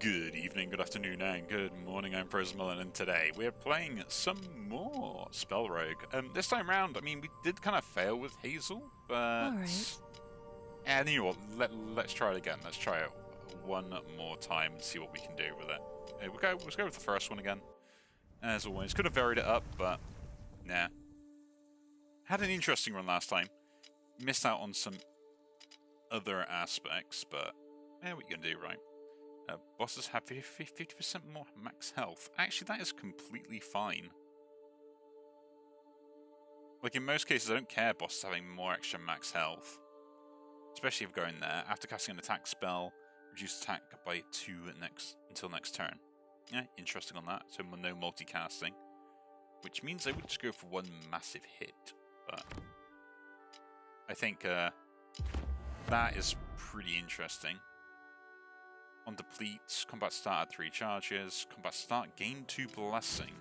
Good evening, good afternoon, and good morning. I'm Frozenmelon, and today we're playing some more SpellRogue. This time round, I mean, we did kind of fail with Hazel, but... Alright. And you know what, let's try it again. Let's try it one more time and see what we can do with it. Let's go with the first one again. As always, could have varied it up, but nah. Had an interesting one last time. Missed out on some other aspects, but yeah, what you can do, right? Bosses have 50% more max health. Actually, that is completely fine. Like, in most cases, I don't care bosses having more extra max health. Especially if going there. After casting an attack spell, reduce attack by 2 until next turn. Yeah, interesting on that. So no multicasting. Which means I would just go for one massive hit. But I think that is pretty interesting. On deplete, combat start at 3 charges, combat start gain 2 blessing.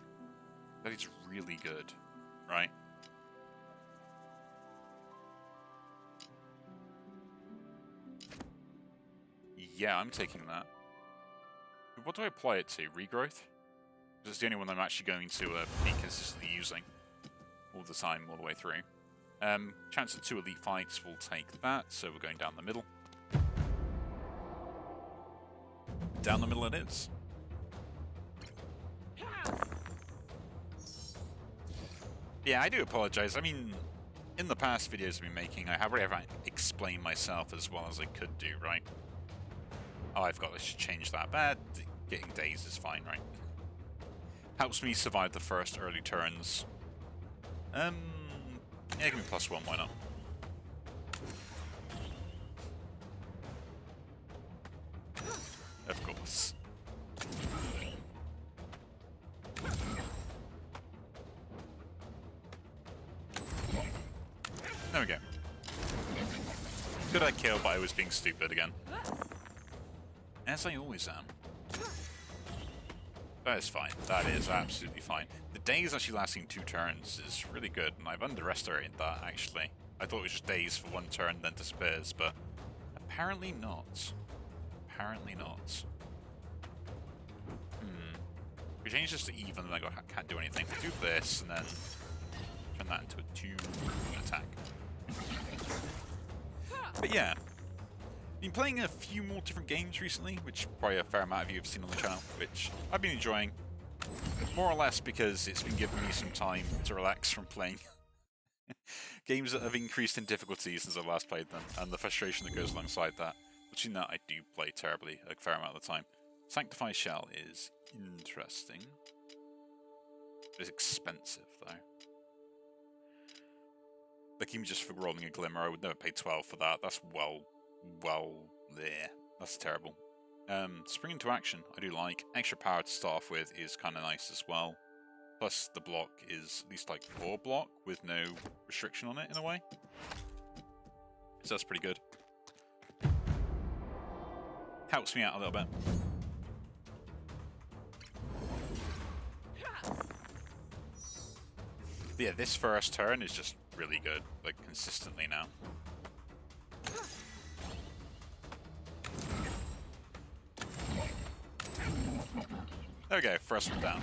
That is really good, right? Yeah, I'm taking that. What do I apply it to? Regrowth? Because it's the only one I'm actually going to be consistently using all the time, all the way through. Chance of 2 elite fights, we'll take that, so we're going down the middle. Down the middle it is. Yeah, I do apologize. I mean, in the past videos I've been making, I haven't explained myself as well as I could do, right? Oh, I've got to change that. But getting days is fine, right? Helps me survive the first early turns. Yeah, give me +1, why not? Of course. There we go. Could I kill, but I was being stupid again. As I always am. That is fine. That is absolutely fine. The days actually lasting 2 turns is really good, and I've underestimated that, actually. I thought it was just days for 1 turn, then disappears, but apparently not. Apparently not. We change this to even, and I can't do anything. We do this, and then turn that into a 2 attack. But yeah, been playing a few more different games recently, which probably a fair amount of you have seen on the channel, which I've been enjoying. More or less because it's been giving me some time to relax from playing games that have increased in difficulty since I last played them, and the frustration that goes alongside that. Which in that I do play terribly a fair amount of the time. Sanctify Shell is interesting. It's expensive though. Like even just for rolling a glimmer, I would never pay 12 for that. That's well there. That's terrible. Spring into action, I do like. Extra power to start off with is kind of nice as well. Plus the block is at least like 4 block with no restriction on it in a way. So that's pretty good. Helps me out a little bit. But yeah, this first turn is just really good, like consistently now. There we go, first one down.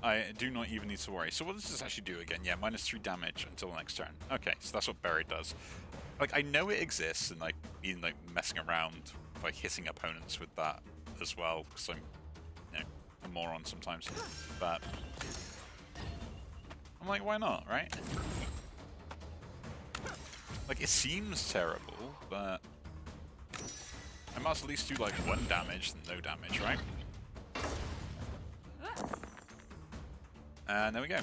I do not even need to worry. So what does this actually do again? Yeah, -3 damage until the next turn. Okay, so that's what Buried does. Like, I know it exists, and like been like messing around by hitting opponents with that as well, because I'm, you know, a moron sometimes. But I'm like, why not, right? Like, it seems terrible, but I must at least do like 1 damage than no damage, right? And there we go.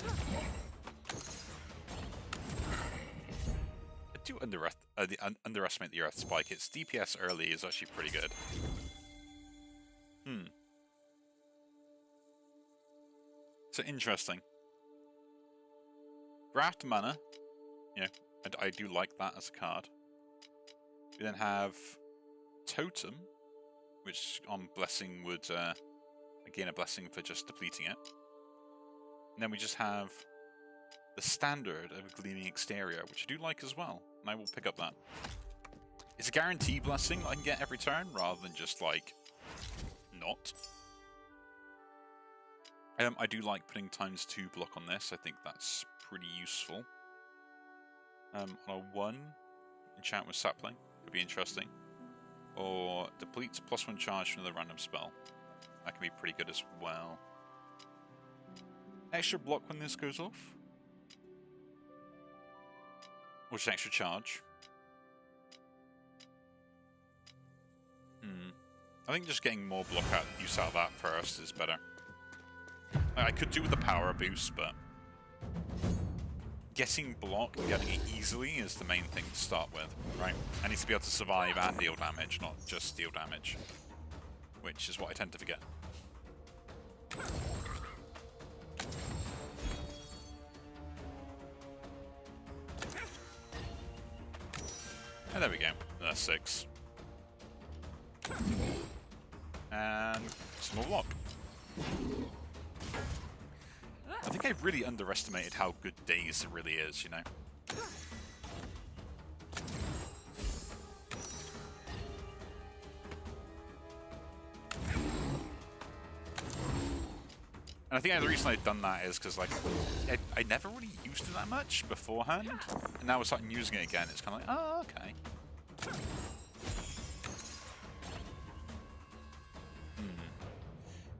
I do underestimate the Earth Spike. Its DPS early is actually pretty good. So interesting. Graft Mana. Yeah, I do like that as a card. We then have Totem, which on Blessing would gain a Blessing for just depleting it. And then we just have the standard of Gleaming Exterior, which I do like as well, and I will pick up that. It's a guarantee blessing I can get every turn, rather than just, like, not. I do like putting ×2 block on this. I think that's pretty useful. On a 1, enchant with sapling would be interesting. Or depletes +1 charge from another random spell. That can be pretty good as well. Extra block when this goes off. Or just extra charge. I think just getting more block use out of that first is better. I could do with the power boost, but getting block and getting it easily is the main thing to start with, right? I need to be able to survive and deal damage, not just deal damage, which is what I tend to forget. And there we go. That's 6. And some more block. I think I really underestimated how good Daze really is, you know? And I think the reason I've done that is because, like, I never really used it that much beforehand, and now we're starting using it again. It's kind of like, oh, okay.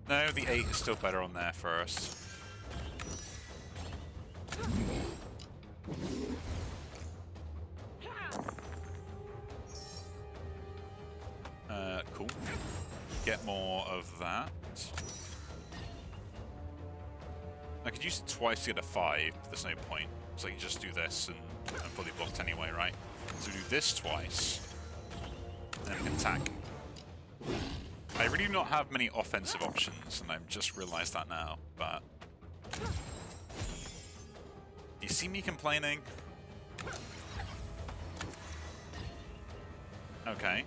No, the 8 is still better on there first. Cool. Get more of that. I could use it twice to get a 5, but there's no point. So I can just do this and I'm fully blocked anyway, right? So we do this twice, and then we can attack. I really do not have many offensive options, and I've just realised that now, but... Do you see me complaining? Okay.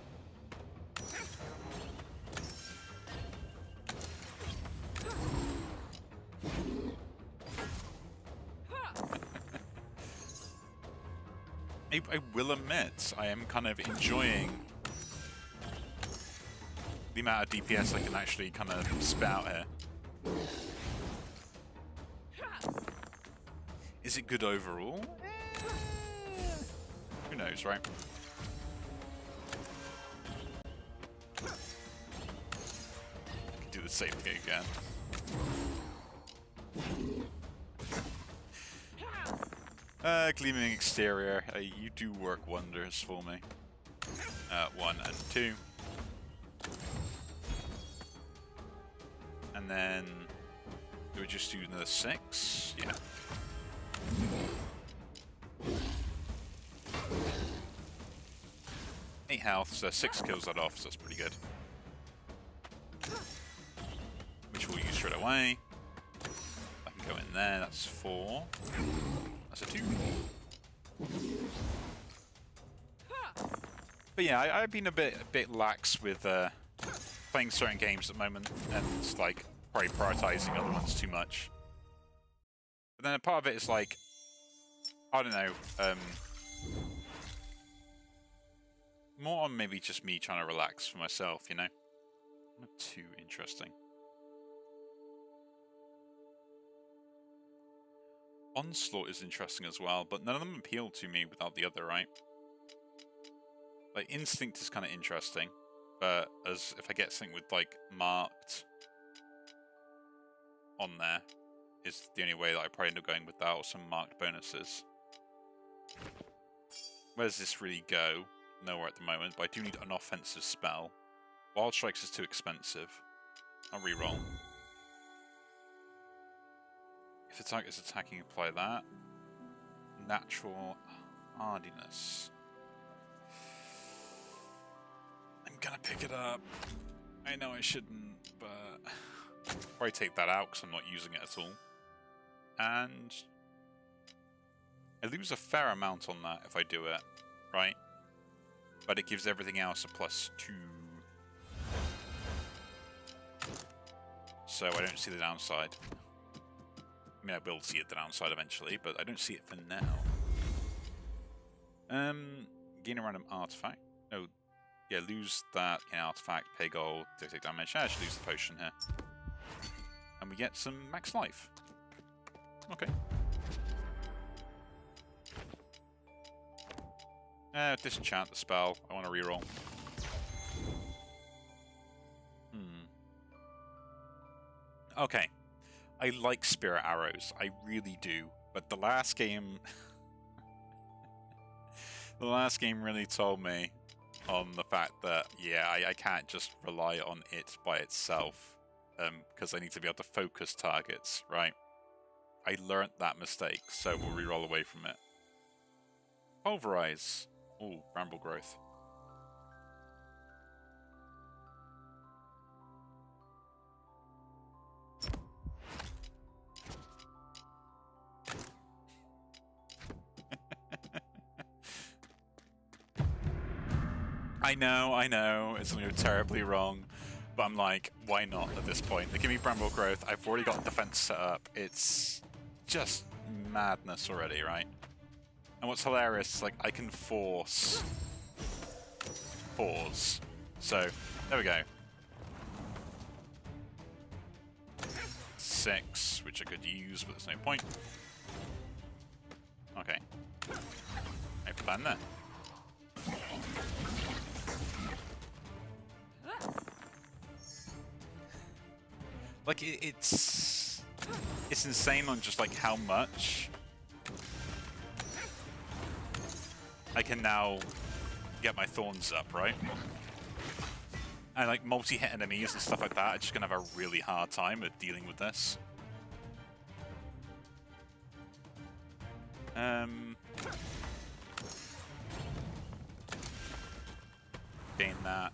I will admit, I am kind of enjoying the amount of DPS I can actually kind of spit out here. Is it good overall? Who knows, right? I can do the same thing again. Gleaming exterior, you do work wonders for me. 1 and 2. And then we would just do another 6. Yeah. Eight health, so 6 kills that off, so that's pretty good. Which we'll use straight away. I can go in there, that's 4. That's a 2. But yeah, I've been a bit lax with playing certain games at the moment, and it's like probably prioritizing other ones too much. But then a part of it is like, I don't know, more on maybe just me trying to relax for myself, you know? Not too interesting. Onslaught is interesting as well, but none of them appeal to me without the other, right? Like, Instinct is kind of interesting, but as if I get something with, like, Marked on there, is the only way that I probably end up going with that, or some Marked bonuses. Where does this really go? Nowhere at the moment, but I do need an offensive spell. Wild Strikes is too expensive. I'll reroll. If the target is attacking, apply that. Natural Hardiness. I'm gonna pick it up. I know I shouldn't, but probably take that out because I'm not using it at all. And I lose a fair amount on that if I do it, right? But it gives everything else a +2. So I don't see the downside. I mean, I will see the downside eventually, but I don't see it for now. Gain a random artifact. No, yeah, lose that in artifact, pay gold, take damage. I should lose the potion here. And we get some max life. Okay. Disenchant the spell. I want to reroll. Okay. I like Spirit Arrows. I really do. But the last game... the last game really told me on the fact that, yeah, I can't just rely on it by itself. Because I need to be able to focus targets, right? I learnt that mistake, so we'll reroll away from it. Pulverize. Ooh, Bramble Growth. I know, it's going to go terribly wrong, but I'm like, why not at this point? They give me Bramble Growth, I've already got defense set up, it's just madness already, right? And what's hilarious is, like, I can force 4s. So, there we go. 6, which I could use, but there's no point. Okay. No plan there. Like, it's insane on just, like, how much I can now get my thorns up, right? And, like, multi-hit enemies and stuff like that are just gonna have a really hard time at dealing with this. Gain that.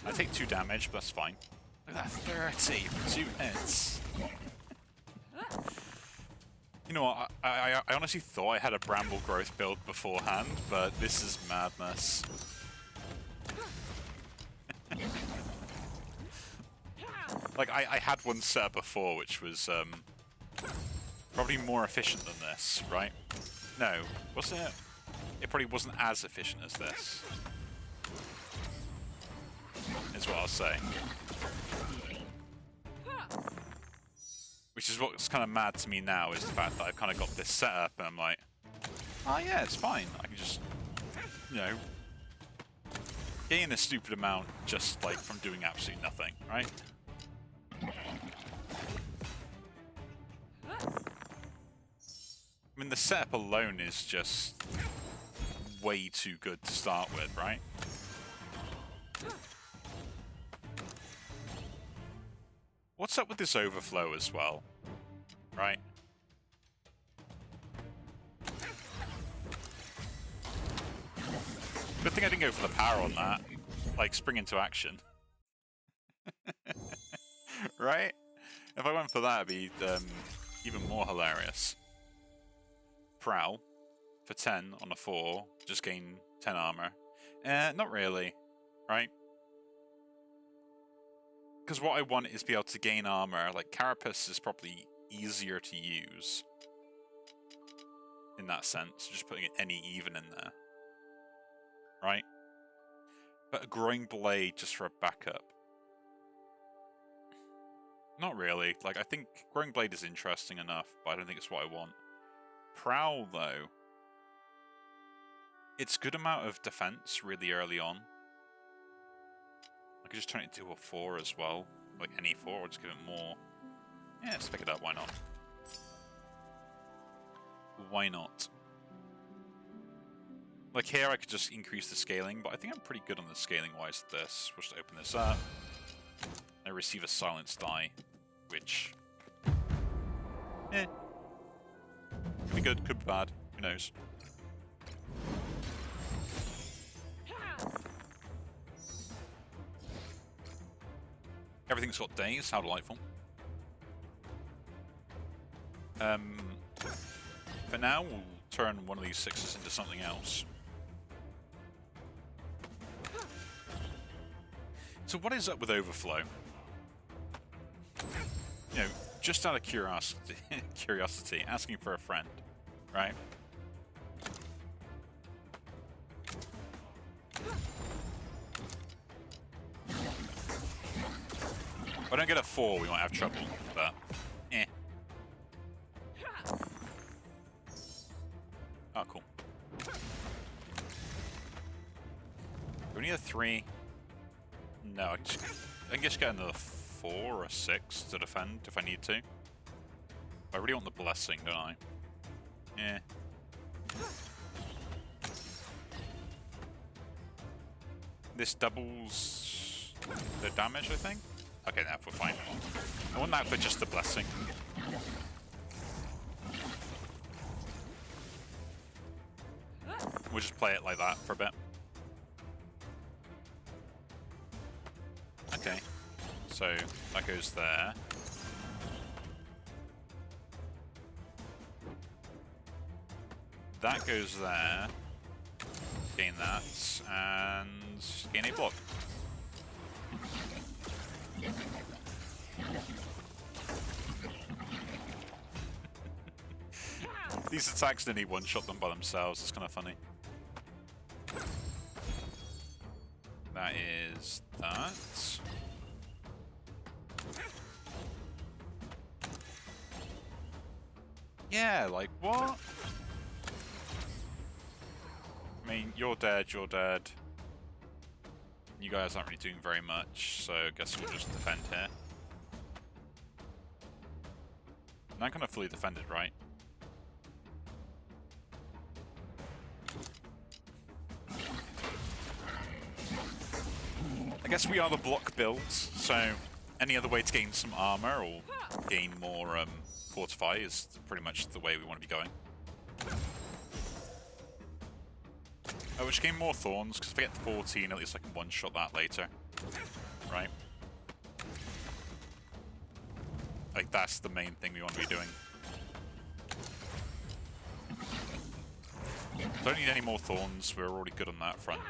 I take 2 damage, but that's fine. Look at that, 30 for 2 hits. You know what, I honestly thought I had a Bramble Growth build beforehand, but this is madness. Like, I had one set before, which was probably more efficient than this, right? No, was it? It probably wasn't as efficient as this. Is what I'll say. Which is what's kind of mad to me now, is the fact that I've kind of got this set up and I'm like, oh yeah, it's fine. I can just, you know, gain a stupid amount just like from doing absolutely nothing, right? I mean, the setup alone is just way too good to start with, right? What's up with this overflow as well? Right? Good thing I didn't go for the power on that. Like, spring into action. Right? If I went for that, it'd be even more hilarious. Prowl for 10 on a 4, just gain 10 armor. Not really, right? Because what I want is to be able to gain armor. Like, Carapace is probably easier to use in that sense, just putting any even in there, right? But a Growing Blade just for a backup. Not really. Like, I think Growing Blade is interesting enough, but I don't think it's what I want. Prowl, though, it's good amount of defense really early on. I could just turn it into a 4 as well. Like any 4, or just give it more. Yeah, let's pick it up, why not? Why not? Like here I could just increase the scaling, but I think I'm pretty good on the scaling wise with this. We'll just open this up. I receive a silence die, which... could be good, could be bad, who knows. Everything's got days, how delightful. For now, we'll turn one of these 6s into something else. So what is up with overflow? You know, just out of curiosity, asking for a friend, right? I don't get a 4, we might have trouble, but eh. Oh, cool. Do we need a 3? No, I can just get another 4 or a 6 to defend if I need to. I really want the blessing, don't I? Yeah. This doubles the damage, I think? Okay, now we're fine. I want that for just the blessing. We'll just play it like that for a bit. Okay, so that goes there. That goes there. Gain that, and gain a block. These attacks nearly one-shot them by themselves, it's kind of funny. That is that. Yeah, like, what? I mean, you're dead, you're dead. You guys aren't really doing very much, so I guess we'll just defend here. And I'm kind of fully defended, right? I guess we are the block builds, so any other way to gain some armor or gain more fortify is pretty much the way we want to be going. Oh, we should gain more thorns, because if I get 14, at least I can one-shot that later. Right? Like, that's the main thing we want to be doing. Don't need any more thorns, we're already good on that front.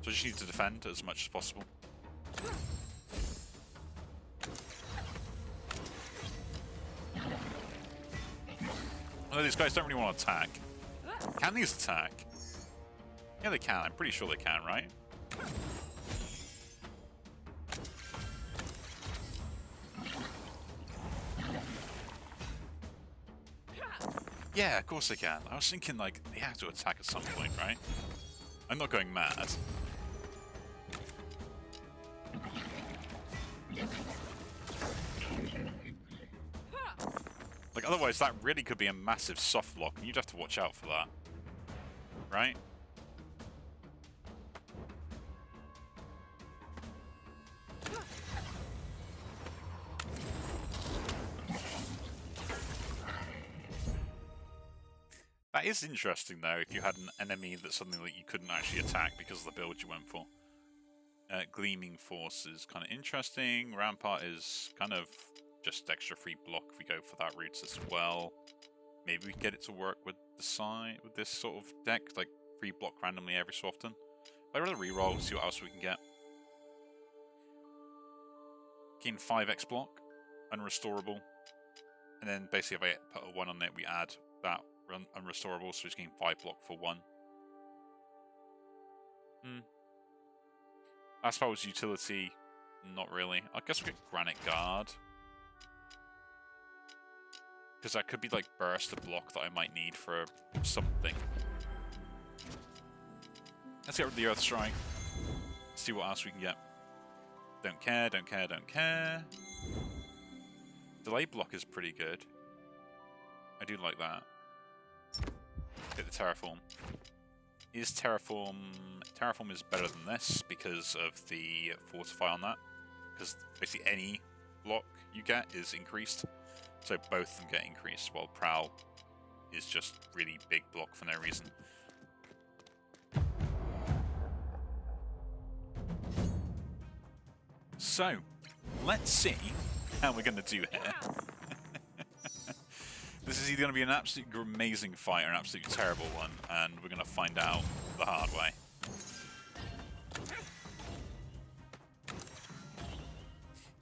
So I just need to defend as much as possible. Although these guys don't really want to attack. Can these attack? Yeah, they can. I'm pretty sure they can, right? Yeah, of course they can. I was thinking, like, they have to attack at some point, right? I'm not going mad. Like, otherwise that really could be a massive soft lock, and you'd have to watch out for that. Right? That is interesting, though, if you had an enemy that's something that you couldn't actually attack because of the build you went for. Gleaming Force is kind of interesting. Rampart is kind of just extra free block if we go for that route as well. Maybe we can get it to work with the side with this sort of deck, like free block randomly every so often. I'd rather reroll, see what else we can get. Gain 5x block, unrestorable, and then basically if I put a 1 on it, we add that unrestorable, so we just gain 5 block for 1. As far as utility, not really. I guess we get Granite Guard. Because that could be like burst a block that I might need for something. Let's get rid of the Earth Strike. See what else we can get. Don't care, don't care, don't care. Delay block is pretty good. I do like that. Get the Terraform. Is Terraform is better than this because of the Fortify on that. Because basically any block you get is increased. So both of them get increased, while Prowl is just really big block for no reason. So, let's see how we're going to do here. This is either going to be an absolutely amazing fight or an absolutely terrible one, and we're going to find out the hard way.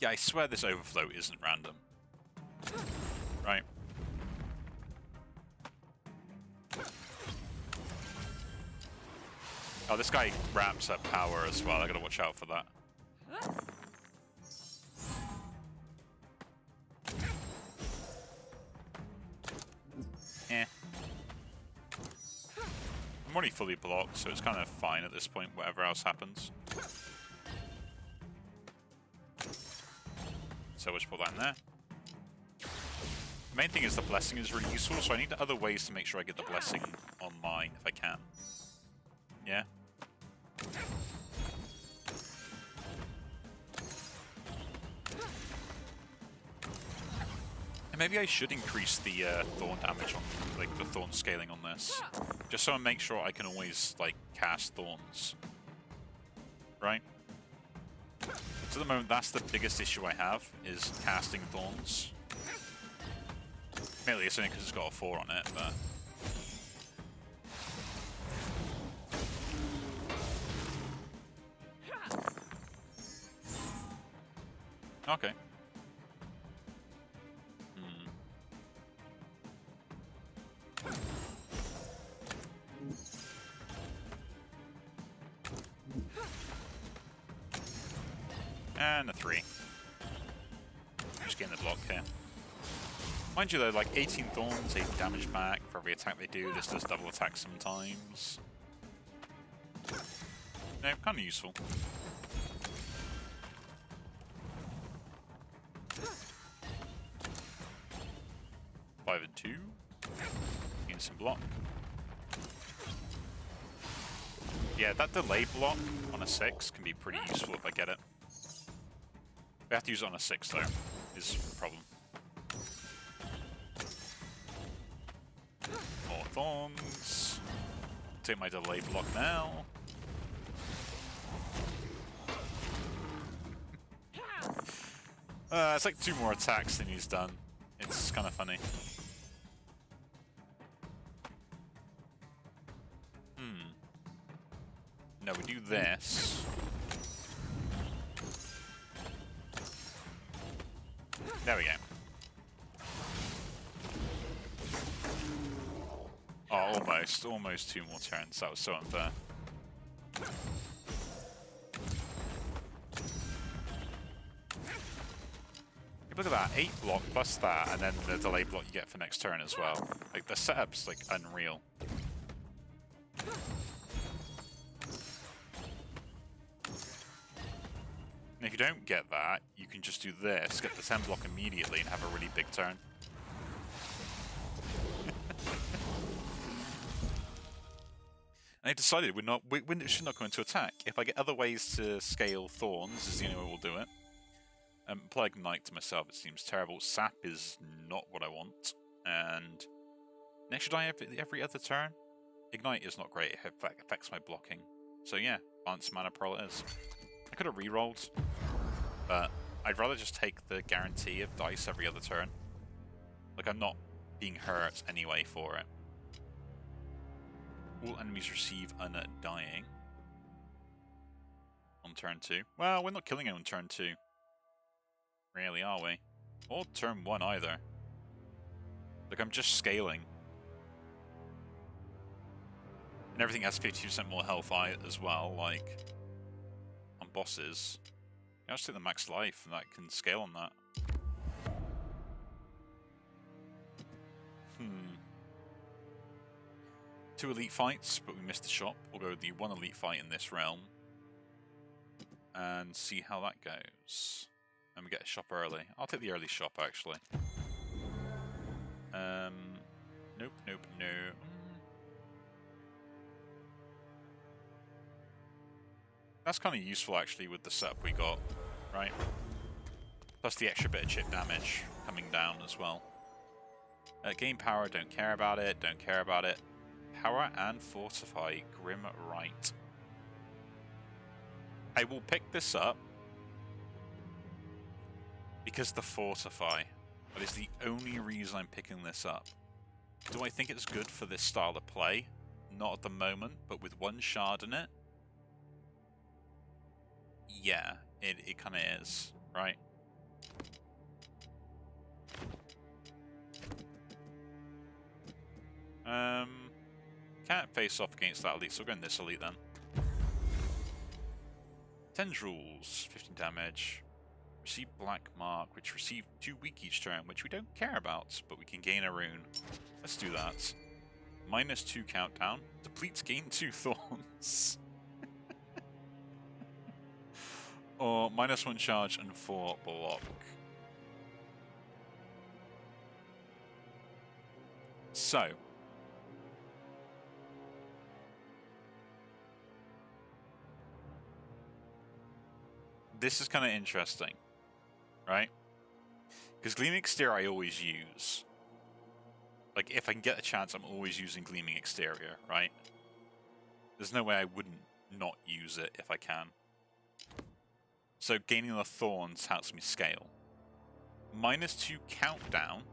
Yeah, I swear this overflow isn't random. Right. Oh, this guy ramps up power as well. I gotta watch out for that. I'm already fully blocked, so it's kind of fine at this point, whatever else happens. So we'll just put that in there. The main thing is the blessing is really useful, so I need other ways to make sure I get the blessing online if I can. Yeah? And maybe I should increase the thorn damage on, like, the thorn scaling on this. Just so I make sure I can always, like, cast thorns. Right? So at the moment, that's the biggest issue I have, is casting thorns. Mainly it's only because it's got a 4 on it, but... Okay. And a 3. Just getting the block here. Mind you though, like 18 thorns, 8 damage back for every attack they do. This does double attack sometimes. No, kind of useful. Five and 2. Getting some block. Yeah, that delay block on a 6 can be pretty useful if I get it. We have to use it on a 6 though, is the problem. More thorns. Take my delay block now. It's like 2 more attacks than he's done. It's kind of funny. No, we do this. There we go. Oh, almost. Almost 2 more turns. That was so unfair. Look at that. 8 block plus that, and then the delay block you get for next turn as well. Like, the setup's, like, unreal. And if you don't get that, you can just do this, get the 10 block immediately, and have a really big turn. And I decided we should not go into attack. If I get other ways to scale thorns, is the only way we'll do it. Apply Ignite to myself, it seems terrible. Sap is not what I want. And next should die every other turn? Ignite is not great, it affects my blocking. So yeah, Balanced Mana Pearl it is. I could have rerolled, but I'd rather just take the guarantee of dice every other turn. Like, I'm not being hurt anyway for it. All enemies receive Undying on turn 2. Well, we're not killing it on turn 2. Really, are we? Or turn 1 either. Like, I'm just scaling. And everything has 50% more health as well, like, on bosses. I just take the max life, and that can scale on that. 2 elite fights, but we missed the shop. We'll go with the 1 elite fight in this realm. And see how that goes. And we get a shop early. I'll take the early shop, actually. Nope, nope, no. That's kind of useful, actually, with the setup we got, right? Plus the extra bit of chip damage coming down as well. Gain power, don't care about it, don't care about it. Power and fortify, Grim Right. I will pick this up because the fortify. That is the only reason I'm picking this up. Do I think it's good for this style of play? Not at the moment, but with 1 shard in it, yeah, it kind of is, right? Can't face off against that elite, so we'll go in this elite then. Tendrils, 15 damage. Receive Black Mark, which receive 2 weak each turn, which we don't care about, but we can gain a rune. Let's do that. -2 countdown. Depletes gain 2 thorns. Or -1 charge and 4 block. So. This is kind of interesting, right? Because Gleaming Exterior I always use. Like, if I can get a chance, I'm always using Gleaming Exterior, right? There's no way I wouldn't not use it if I can. So gaining the thorns helps me scale. -2 countdown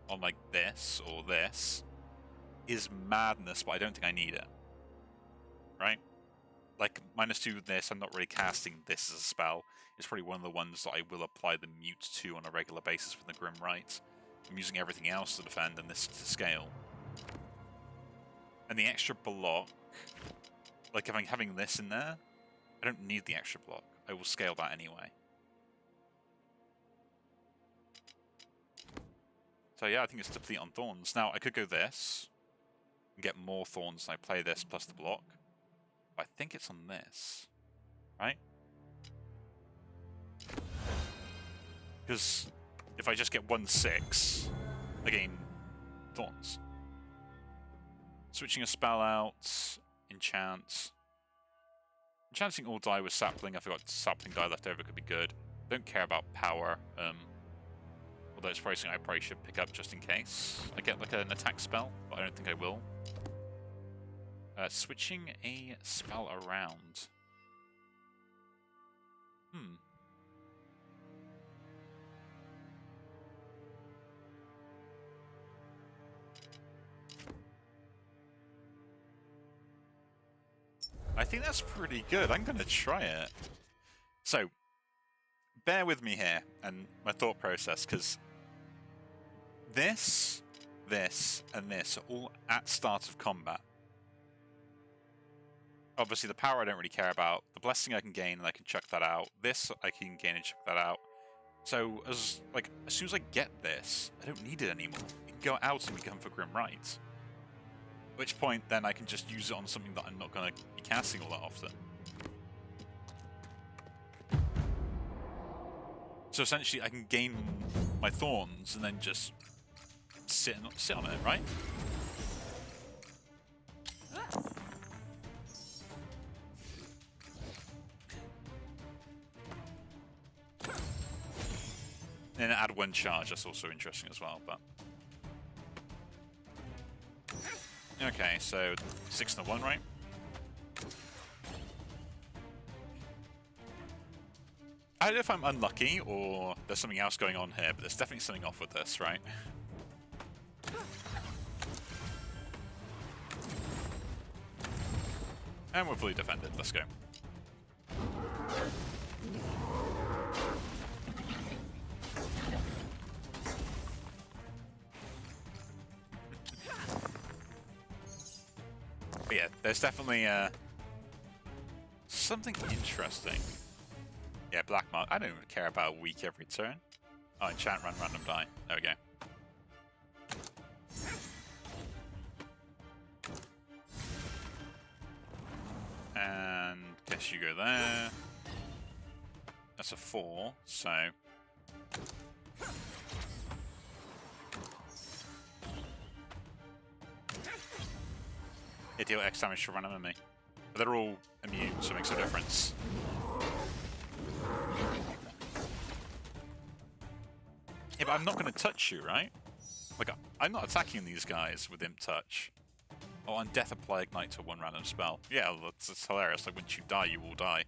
on like this or this is madness, but I don't think I need it. Right? Like -2 with this, I'm not really casting this as a spell. It's probably one of the ones that I will apply the mute to on a regular basis with the Grim Right. I'm using everything else to defend and this to scale. And the extra block, like if I'm having this in there, I don't need the extra block. I will scale that anyway. So yeah, I think it's deplete on thorns. Now I could go this and get more thorns and I play this plus the block. But I think it's on this, right? Because if I just get 1/6, I gain thorns. Switching a spell out, enchant. Enchanting all die with sapling. If I've got sapling die left over, could be good. Don't care about power. Although it's probably something I probably should pick up just in case I get like an attack spell, but I don't think I will. Switching a spell around. I think that's pretty good. I'm going to try it. So, bear with me here and my thought process, because this, and this are all at start of combat. Obviously, the power I don't really care about. The blessing I can gain and I can chuck that out. This I can gain and chuck that out. So, as soon as I get this, I don't need it anymore. It can go out and become for Grim Right. At which point, then I can just use it on something that I'm not going to be casting all that often. So essentially, I can gain my thorns and then just sit on it, right? And add 1 charge. That's also interesting as well, but. Okay, so 6 and a 1, right? I don't know if I'm unlucky or there's something else going on here, but there's definitely something off with this, right? And we're fully defended. Let's go. But yeah, there's definitely something interesting. Yeah, Black Mark. I don't even care about a weak every turn. Oh, enchant, run, random die. There we go. And guess you go there. That's a 4, so. They deal X damage to random enemy. But they're all immune, so it makes a difference. Yeah, but I'm not going to touch you, right? Like, I'm not attacking these guys with Imp Touch. Oh, and Death Apply Ignite to 1 random spell. Yeah, that's hilarious. Like, once you die, you will die.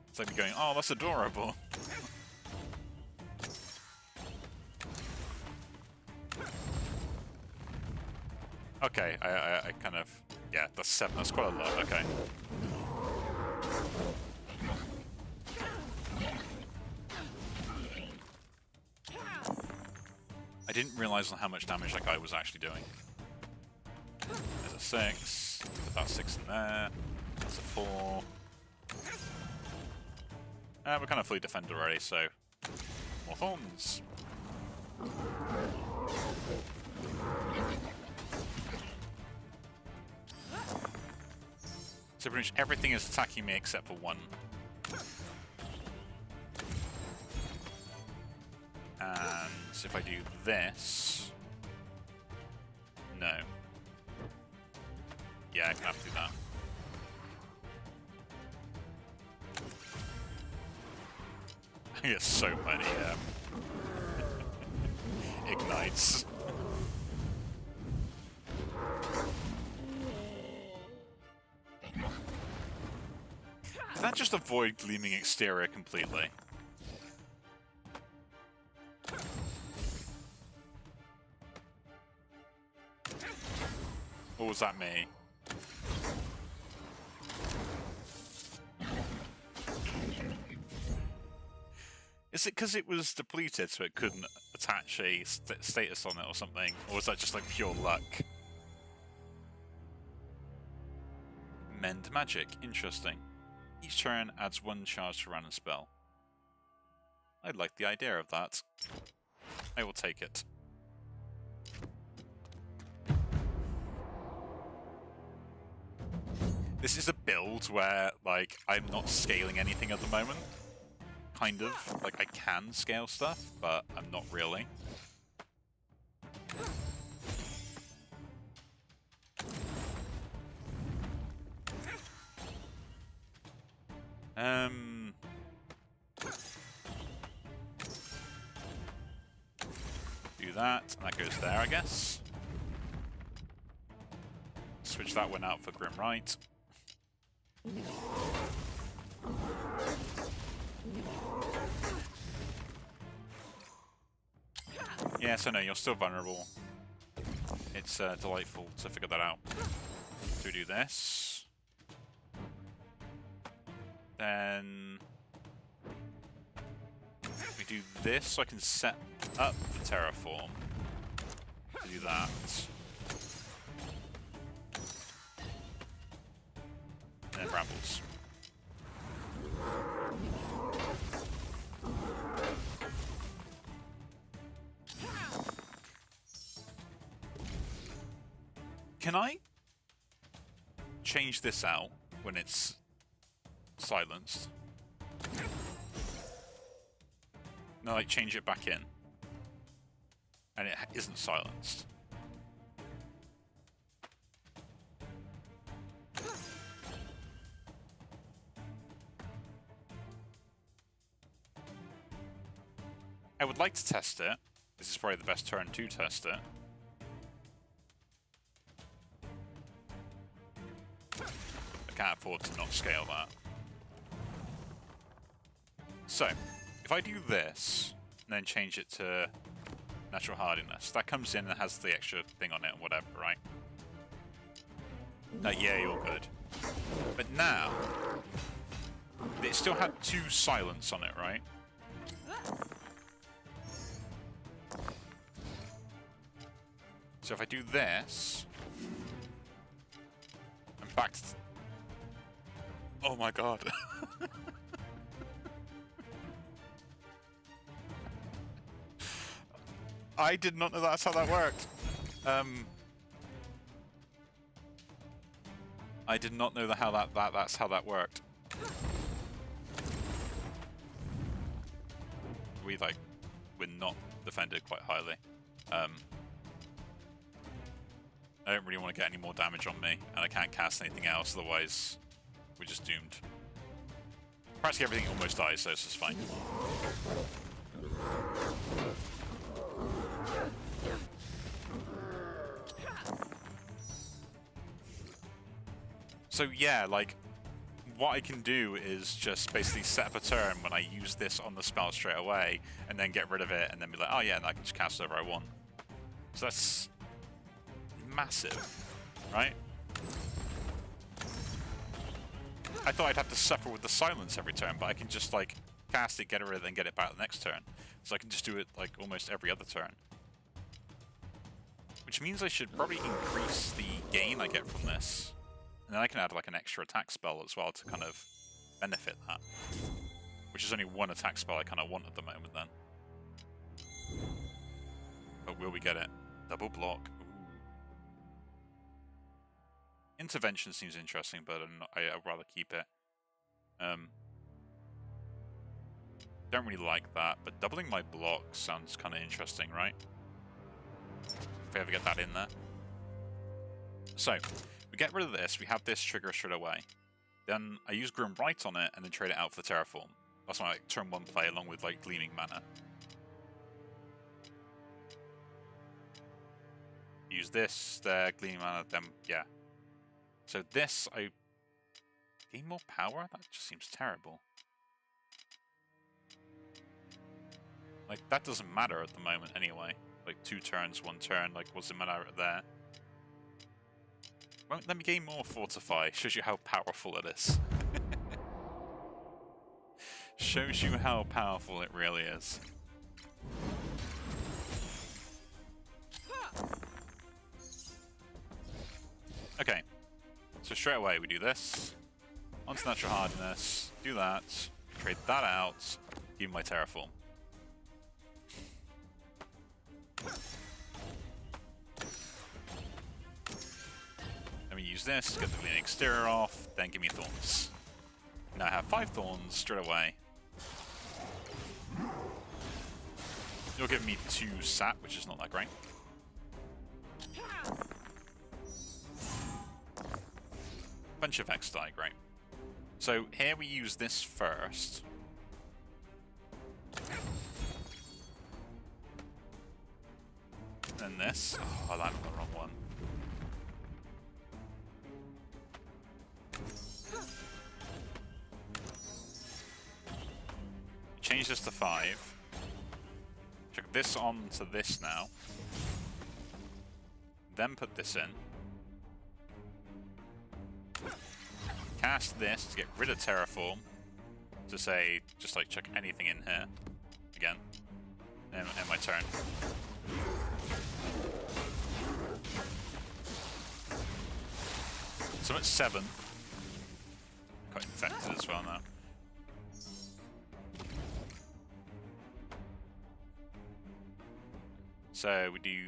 It's like me going, oh, that's adorable. Okay, I kind of... Yeah, that's 7. That's quite a lot. Okay. I didn't realize how much damage that guy was actually doing. There's a 6. Put that 6 in there. That's a 4. We're kind of fully defended already, so more thorns. So pretty much everything is attacking me except for one. And if I do this... No. Yeah, I can have to do that. I get so many ignites. Did that just avoid gleaming exterior completely? Or was that me? Is it because it was depleted so it couldn't attach a status on it or something? Or was that just like pure luck? Mend magic. Interesting. Each turn adds 1 charge to random spell. I like the idea of that. I will take it. This is a build where, like, I'm not scaling anything at the moment. Kind of. Like, I can scale stuff, but I'm not really. Do that, and that goes there, I guess. Switch that one out for Grim Right. Yeah, so no, you're still vulnerable. It's delightful to figure that out. So we do this. Then we do this so I can set up the terraform to do that. And then Brambles. Can I change this out when it's silenced? No, like change it back in. And it isn't silenced. I would like to test it. This is probably the best turn to test it. I can't afford to not scale that. So, if I do this, and then change it to natural hardiness, that comes in and has the extra thing on it and whatever, right? Yeah, you're good. But now, it still had 2 silence on it, right? So if I do this, I'm back to... Oh my god. I did not know that's how that worked. I did not know that's how that worked. We're not defended quite highly. I don't really want to get any more damage on me, and I can't cast anything else, otherwise we're just doomed. Practically everything almost dies, so this is fine. So yeah, like, what I can do is just basically set up a turn when I use this on the spell straight away, and then get rid of it, and then be like, oh yeah, and I can just cast whatever I want. So that's massive, right? I thought I'd have to suffer with the silence every turn, but I can just, like, cast it, get rid of it, and get it back the next turn. So I can just do it, like, almost every other turn. Which means I should probably increase the gain I get from this. And then I can add, like, an extra attack spell as well to kind of benefit that. Which is only 1 attack spell I kind of want at the moment, then. But will we get it? Double block. Ooh. Intervention seems interesting, but I'd rather keep it. Don't really like that, but doubling my block sounds kind of interesting, right? If I ever get that in there. So, we get rid of this, we have this trigger straight away. Then I use Grim Bright on it, and then trade it out for the Terraform. That's my like, turn 1 play, along with like Gleaming Mana. Use this, there, Gleaming Mana, then, yeah. So this, I gain more power? That just seems terrible. Like, that doesn't matter at the moment anyway. Like, 2 turns, 1 turn, like, what's the matter there? Won't let me gain more Fortify. Shows you how powerful it is. Shows you how powerful it really is. Okay. So straight away we do this. Onto Natural Hardiness. Do that. Trade that out. Give me my Terraform. Let me use this, get the Gleaming Exterior off, then give me Thorns. Now I have 5 Thorns straight away. You'll give me 2 sap, which is not that great. Bunch of X die, great. So here we use this first. Then this. Oh, I landed on the wrong one. Change this to 5. Check this on to this now. Then put this in. Cast this to get rid of Terraform. To say, just like check anything in here. Again. And my turn. So I'm at 7. Quite infected as well now. So we do...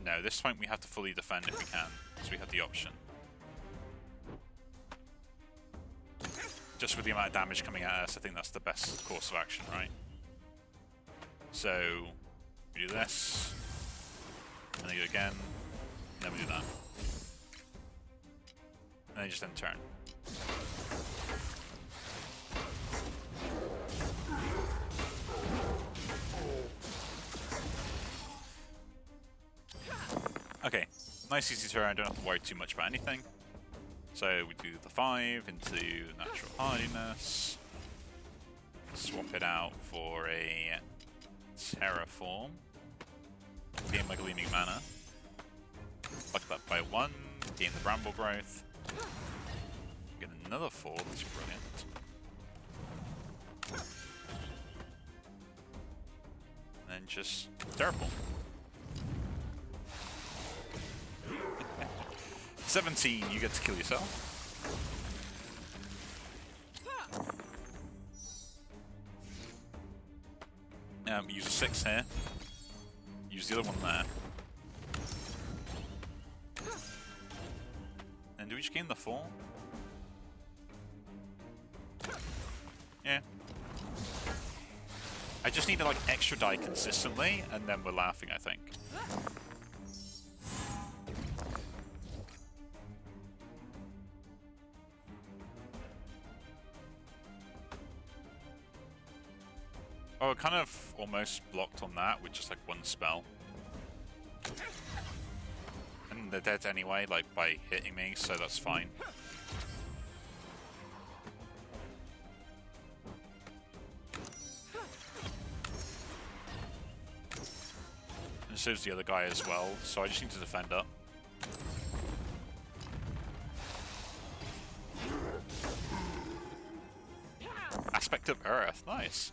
No, this point we have to fully defend if we can, because we have the option. Just with the amount of damage coming at us, I think that's the best course of action, right? So we do this, and then go again, and then we do that. And then just end turn. Okay, nice easy turn, don't have to worry too much about anything. So we do the 5 into Natural Hardiness. Swap it out for a Terraform. Gain my Gleaming Mana. Buck that by 1, gain the Bramble Growth. Get another 4, that's brilliant. And then just Terraform. 17, you get to kill yourself. Use a 6 here. Use the other one there. And do we just gain the 4? Yeah. I just need to like extra die consistently, and then we're laughing, I think. Oh, it kind of almost blocked on that with just like 1 spell. And they're dead anyway, like by hitting me, so that's fine. And so does the other guy as well, so I just need to defend up. Aspect of Earth, nice.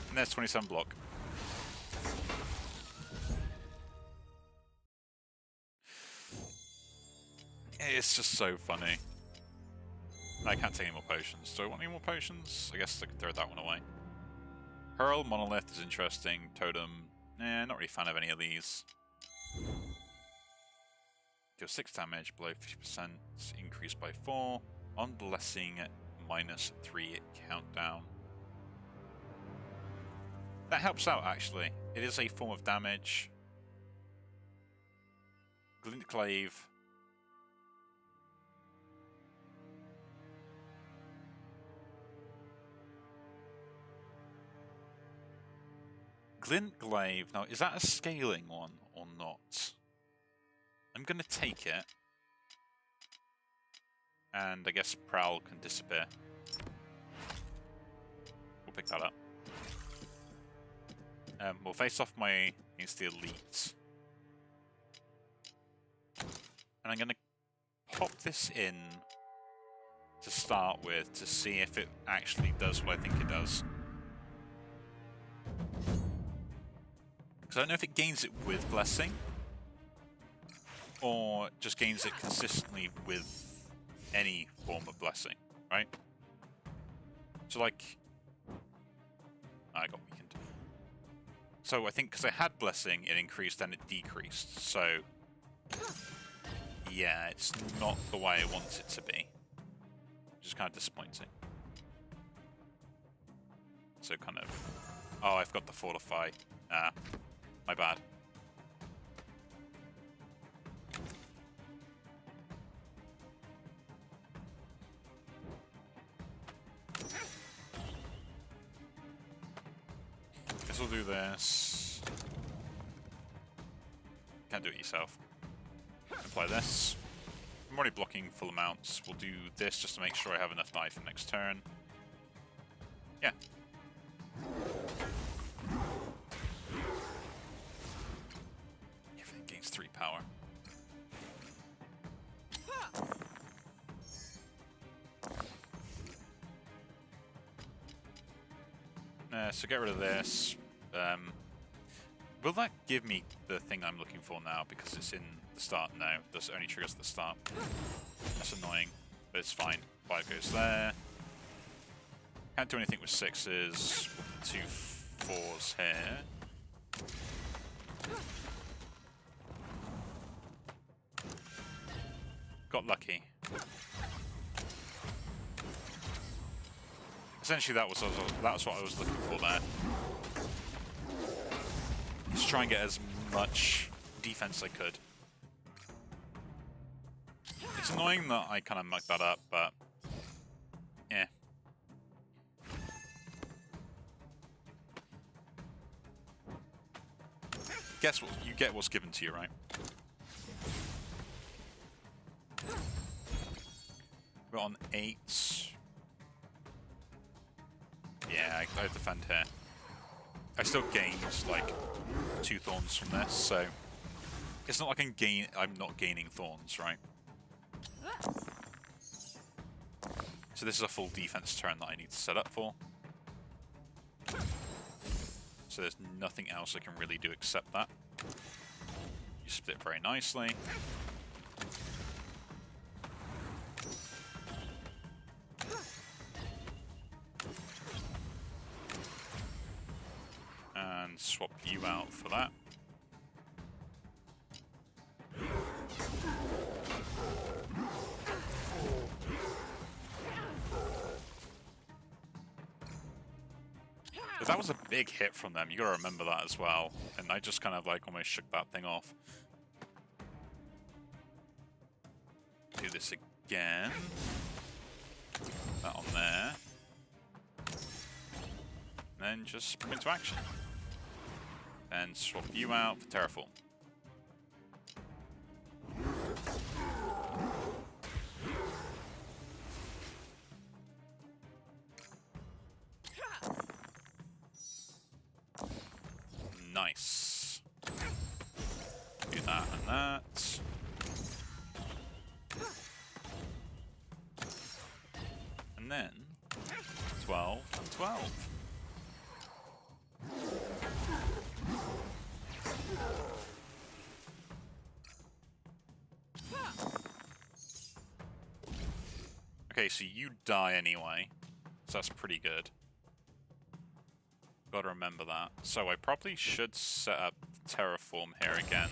And there's 27 block. It's just so funny. I can't take any more potions. Do I want any more potions? I guess I could throw that one away. Hurl, Monolith is interesting. Totem, not really a fan of any of these. Deal 6 damage, below 50%, increased by 4. On Blessing, -3 countdown. That helps out, actually. It is a form of damage. Glintglaive. Glintglaive. Now, is that a scaling one or not? I'm going to take it. And I guess Prowl can disappear. We'll pick that up. We'll face off against the Elite. And I'm going to pop this in to start with to see if it actually does what I think it does. Because I don't know if it gains it with Blessing, or just gains it consistently with any form of Blessing, right? So like, I got weakened. So I think because I had Blessing, it increased and it decreased. So yeah, it's not the way I want it to be, which is kind of disappointing. So kind of, oh, I've got the Fortify. Ah, my bad. Guess we'll do this. Can't do it yourself. Apply this. I'm already blocking full amounts. We'll do this just to make sure I have enough knife for next turn. Yeah. Everything gains 3 power. So get rid of this. Will that give me the thing I'm looking for now? Because it's in the start now. This only triggers at the start. That's annoying, but it's fine. 5 goes there. Can't do anything with 6s. 2 4s here. Got lucky. Essentially, that was what I was looking for there. Just try and get as much defense as I could. It's annoying that I kind of mucked that up, but yeah. Guess what? You get what's given to you, right? We're on 8. Yeah, I defend here. I still gained like 2 thorns from this, so it's not like I'm not gaining thorns, right? So this is a full defense turn that I need to set up for. So there's nothing else I can really do except that. You split very nicely. And swap you out for that. But that was a big hit from them, you gotta remember that as well. And I just kind of like almost shook that thing off. Do this again. That on there. And then just spring into action. And swap you out for Terraform. Nice. Do that and that. And then 12 and 12. Okay, so you die anyway. So that's pretty good. Gotta remember that. So I probably should set up Terraform here again.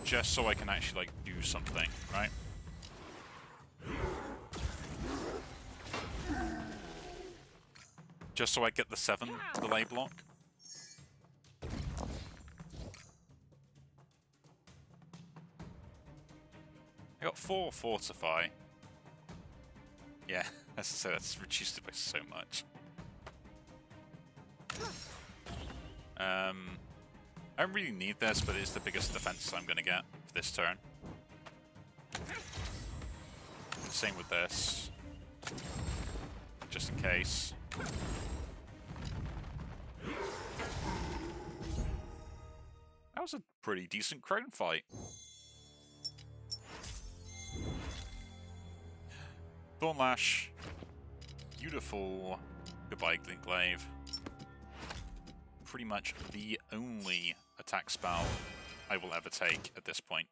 Just so I can actually, like, do something, right? Just so I get the 7 delay block. I got 4 Fortify. Yeah, as I say, that's reduced it by so much. I don't really need this, but it's the biggest defense I'm going to get for this turn. Same with this. Just in case. That was a pretty decent crone fight. Thornlash. Beautiful. Goodbye, Glaive. Pretty much the only attack spell I will ever take at this point.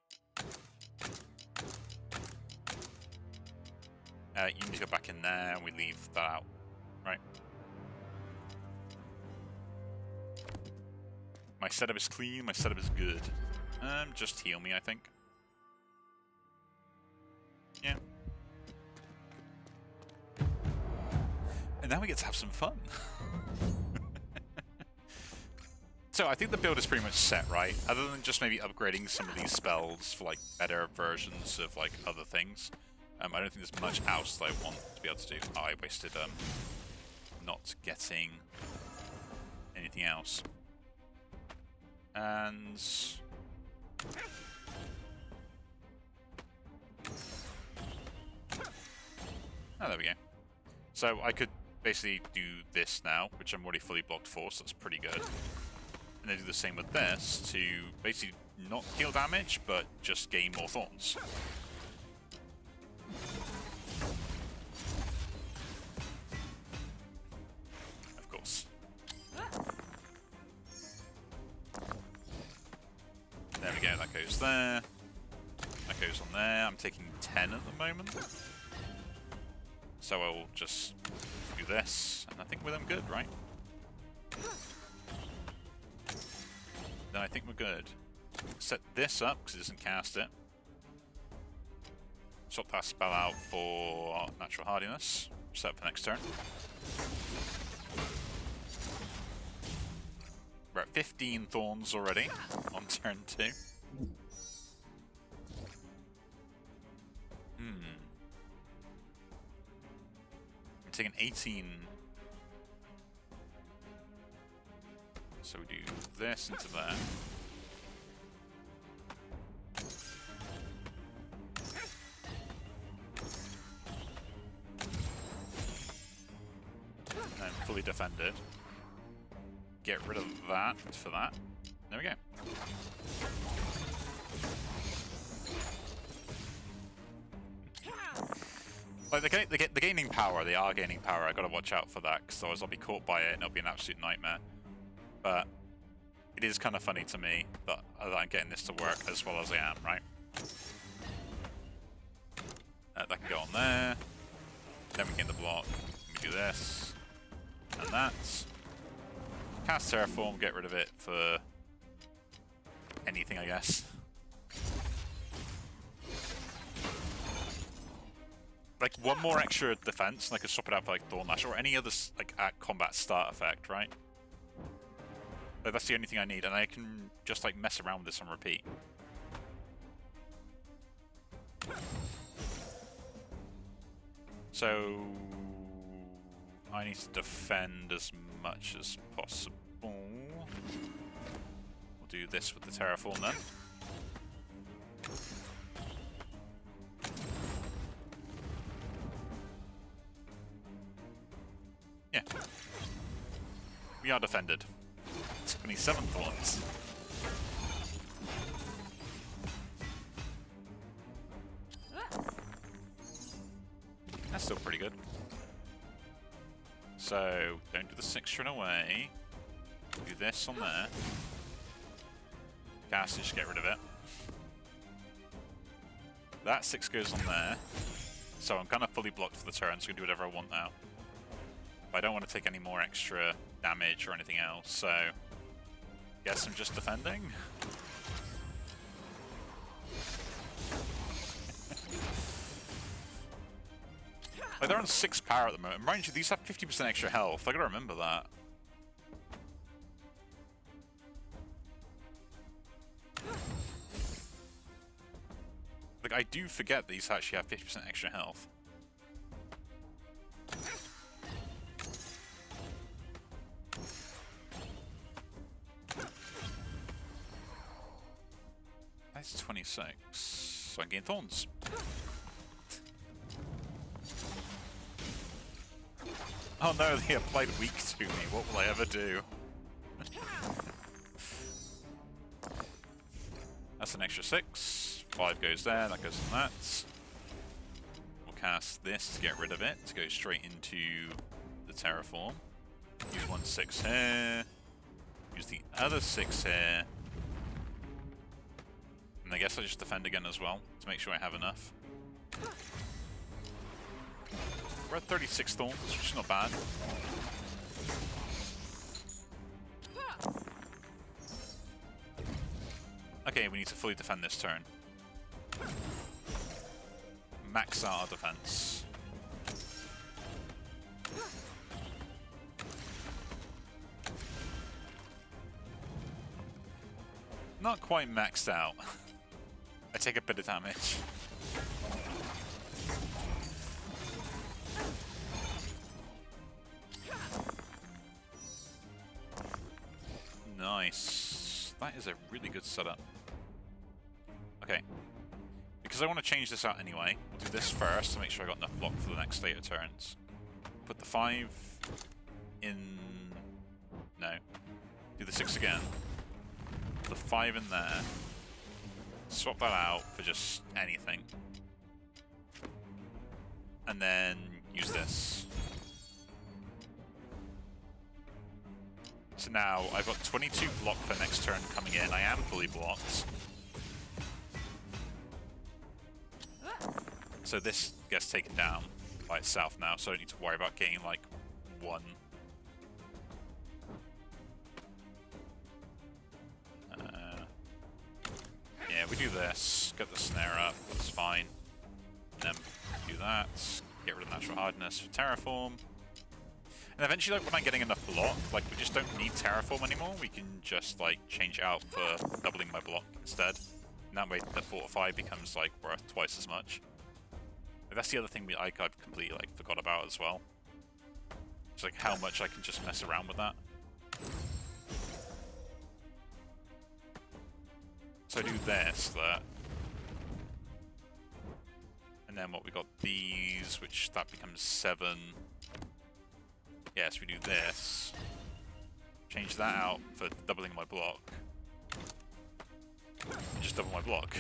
You need to go back in there and we leave that out, right? My setup is clean, my setup is good. Just heal me, I think. Yeah. And now we get to have some fun. So I think the build is pretty much set, right? Other than just maybe upgrading some of these spells for like better versions of like other things. I don't think there's much else that I want to be able to do. Oh, I wasted not getting anything else. And oh, there we go. So I could basically do this now, which I'm already fully blocked for, so that's pretty good. And then do the same with this to basically not deal damage, but just gain more thorns. Of course. There we go, that goes there. That goes on there. I'm taking 10 at the moment. So I will just do this, and I think we're good, right? Then I think we're good. Set this up, because it doesn't cast it. Swap that spell out for Natural Hardiness. Set up for next turn. We're at 15 Thorns already on turn 2. I'm taking 18. So we do this into there. And fully defended. Get rid of that for that. There we go. Like the gaining power, they are gaining power. I gotta watch out for that, because otherwise I'll be caught by it and it'll be an absolute nightmare. But it is kind of funny to me that I'm getting this to work as well as I am, right? That can go on there. Then we gain the block. We do this. And that. Cast Terraform, get rid of it for anything, I guess. Like, one more extra defense, and I could swap it out for like Thornlash or any other like at combat start effect, right? Like, that's the only thing I need, and I can just like mess around with this on repeat. So I need to defend as much as possible. We'll do this with the Terraform then. Yeah. We are defended. 27 Thorns. That's still pretty good. So, don't do the 6 run away. Do this on there. cast it, just get rid of it. That 6 goes on there. So I'm kind of fully blocked for the turn, so I can do whatever I want now. But I don't want to take any more extra damage or anything else, so guess I'm just defending. Like, they're on 6 power at the moment. Mind you, these have 50% extra health. I gotta remember that. Like, I do forget these actually have 50% extra health. That's 26. So I gain thorns. Oh no, they applied weak to me. What will I ever do? That's an extra 6. 5 goes there, that goes on that. We'll cast this to get rid of it, to go straight into the Terraform. Use 1 6 here. Use the other 6 here. And I guess I just defend again as well, to make sure I have enough. We're at 36 thorns, which is not bad. Okay, we need to fully defend this turn. Max out our defense. Not quite maxed out. I take a bit of damage. Nice. That is a really good setup. Okay. Because I want to change this out anyway, we'll do this first to make sure I got enough block for the next state of turns. Put the 5 in... No. Do the 6 again. Put the 5 in there. Swap that out for just anything. And then use this. So now I've got 22 block for next turn coming in. I am fully blocked. So this gets taken down by itself now, so I don't need to worry about getting like 1. Yeah, we do this, get the snare up, that's fine. And then do that, get rid of natural hardness for Terraform. And eventually, like, when I'm getting enough block, like, we just don't need Terraform anymore. We can just, like, change it out for doubling my block instead. And that way, the Fortify becomes, like, worth twice as much. But that's the other thing I've completely, like, forgot about as well. It's like how much I can just mess around with that. So I do this, that. And then what, we got these, which that becomes 7. Yes, we do this. Change that out for doubling my block. And just double my block.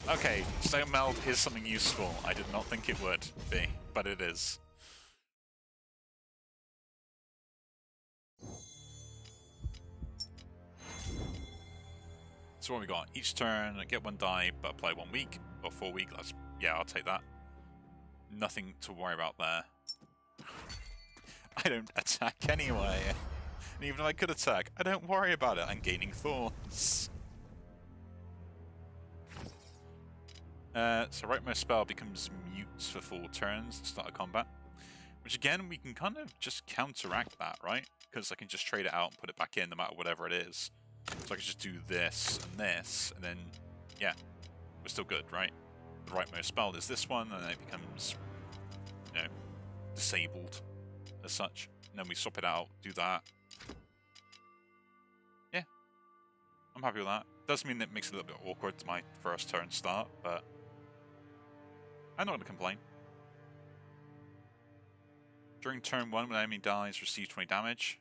Okay, Stone Meld is something useful. I did not think it would be, but it is. So what we got? Each turn, get 1 die, but apply 1 weak, or 4 weak. Yeah, I'll take that. Nothing to worry about there. I don't attack anyway. And even if I could attack, I don't worry about it. I'm gaining thorns. So rightmost spell becomes mute for 4 turns at the start of combat. Which again, we can kind of just counteract that, right? Because I can just trade it out and put it back in no matter whatever it is. So I can just do this, and then, yeah, we're still good, right? The rightmost spell is this one, and then it becomes, you know, disabled as such. And then we swap it out, do that. Yeah, I'm happy with that. Does mean that it makes it a little bit awkward to my first turn start, but I'm not going to complain. During turn 1, when an enemy dies, receive 20 damage.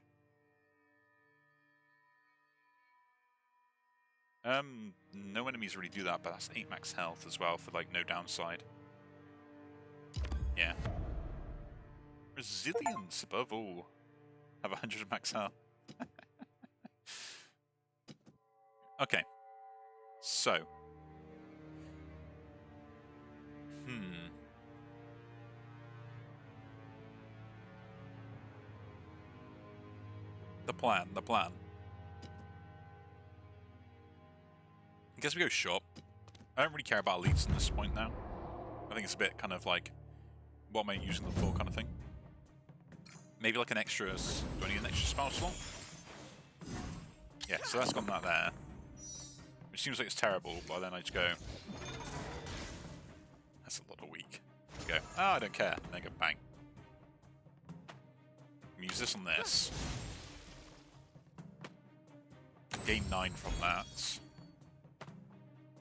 No enemies really do that, but that's 8 max health as well for, like, no downside. Yeah. Resilience above all. Have 100 max health. Okay. So. The plan. I guess we go shop. I don't really care about elites at this point now. I think it's a bit kind of like, what am I using them for kind of thing. Maybe like an extra, do I need an extra spell slot? Yeah, so that's gone that there. Which seems like it's terrible, but then I just go, that's a lot of weak. Go, oh, I don't care. And then go bang. Use this on this. Gain 9 from that.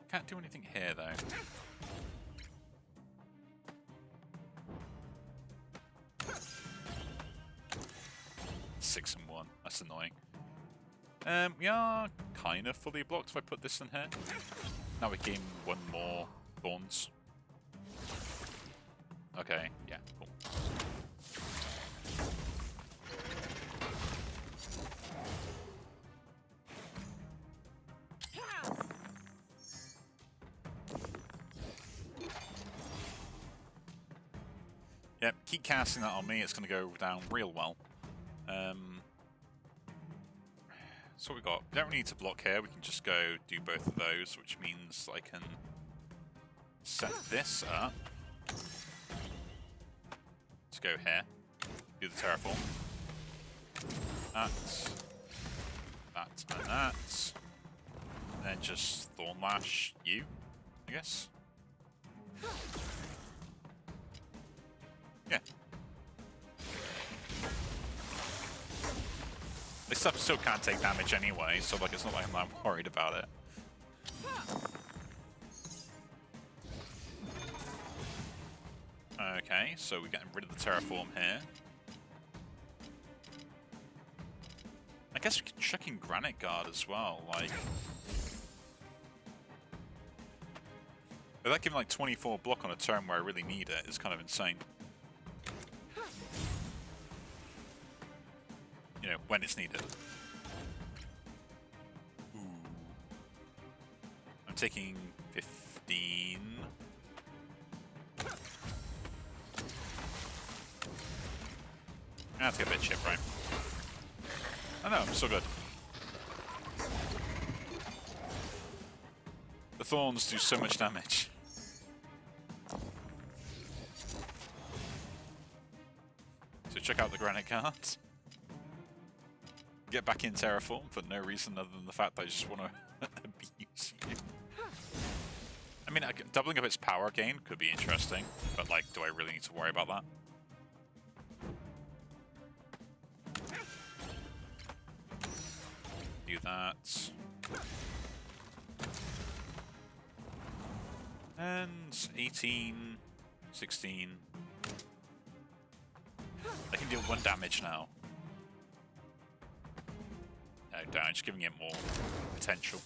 Can't do anything here though. Six and 1. That's annoying. We are kind of fully blocked if I put this in here. Now we gain 1 more thorns. Okay, yeah, cool. Yep, keep casting that on me, it's going to go down real well. So what we got? We don't really need to block here, we can just go do both of those, which means I can set this up to go here, do the terraform. That, and that. And then just Thorn Lash you, I guess. Yeah. This stuff still can't take damage anyway, so like it's not like I'm that worried about it. Okay, so we're getting rid of the terraform here. I guess we could chuck in Granite Guard as well, like... Without giving like 24 block on a turn where I really need it is kind of insane. You know, when it's needed. Ooh. I'm taking 15. That's a bit chip, right? Oh no, I'm still good. The thorns do so much damage. So check out the Granite Guard. Get back in Terraform for no reason other than the fact that I just want to abuse you. I mean, doubling up its power gain could be interesting, but like, do I really need to worry about that? Do that. And 18, 16. I can deal 1 damage now. No, damn, just giving it more potential.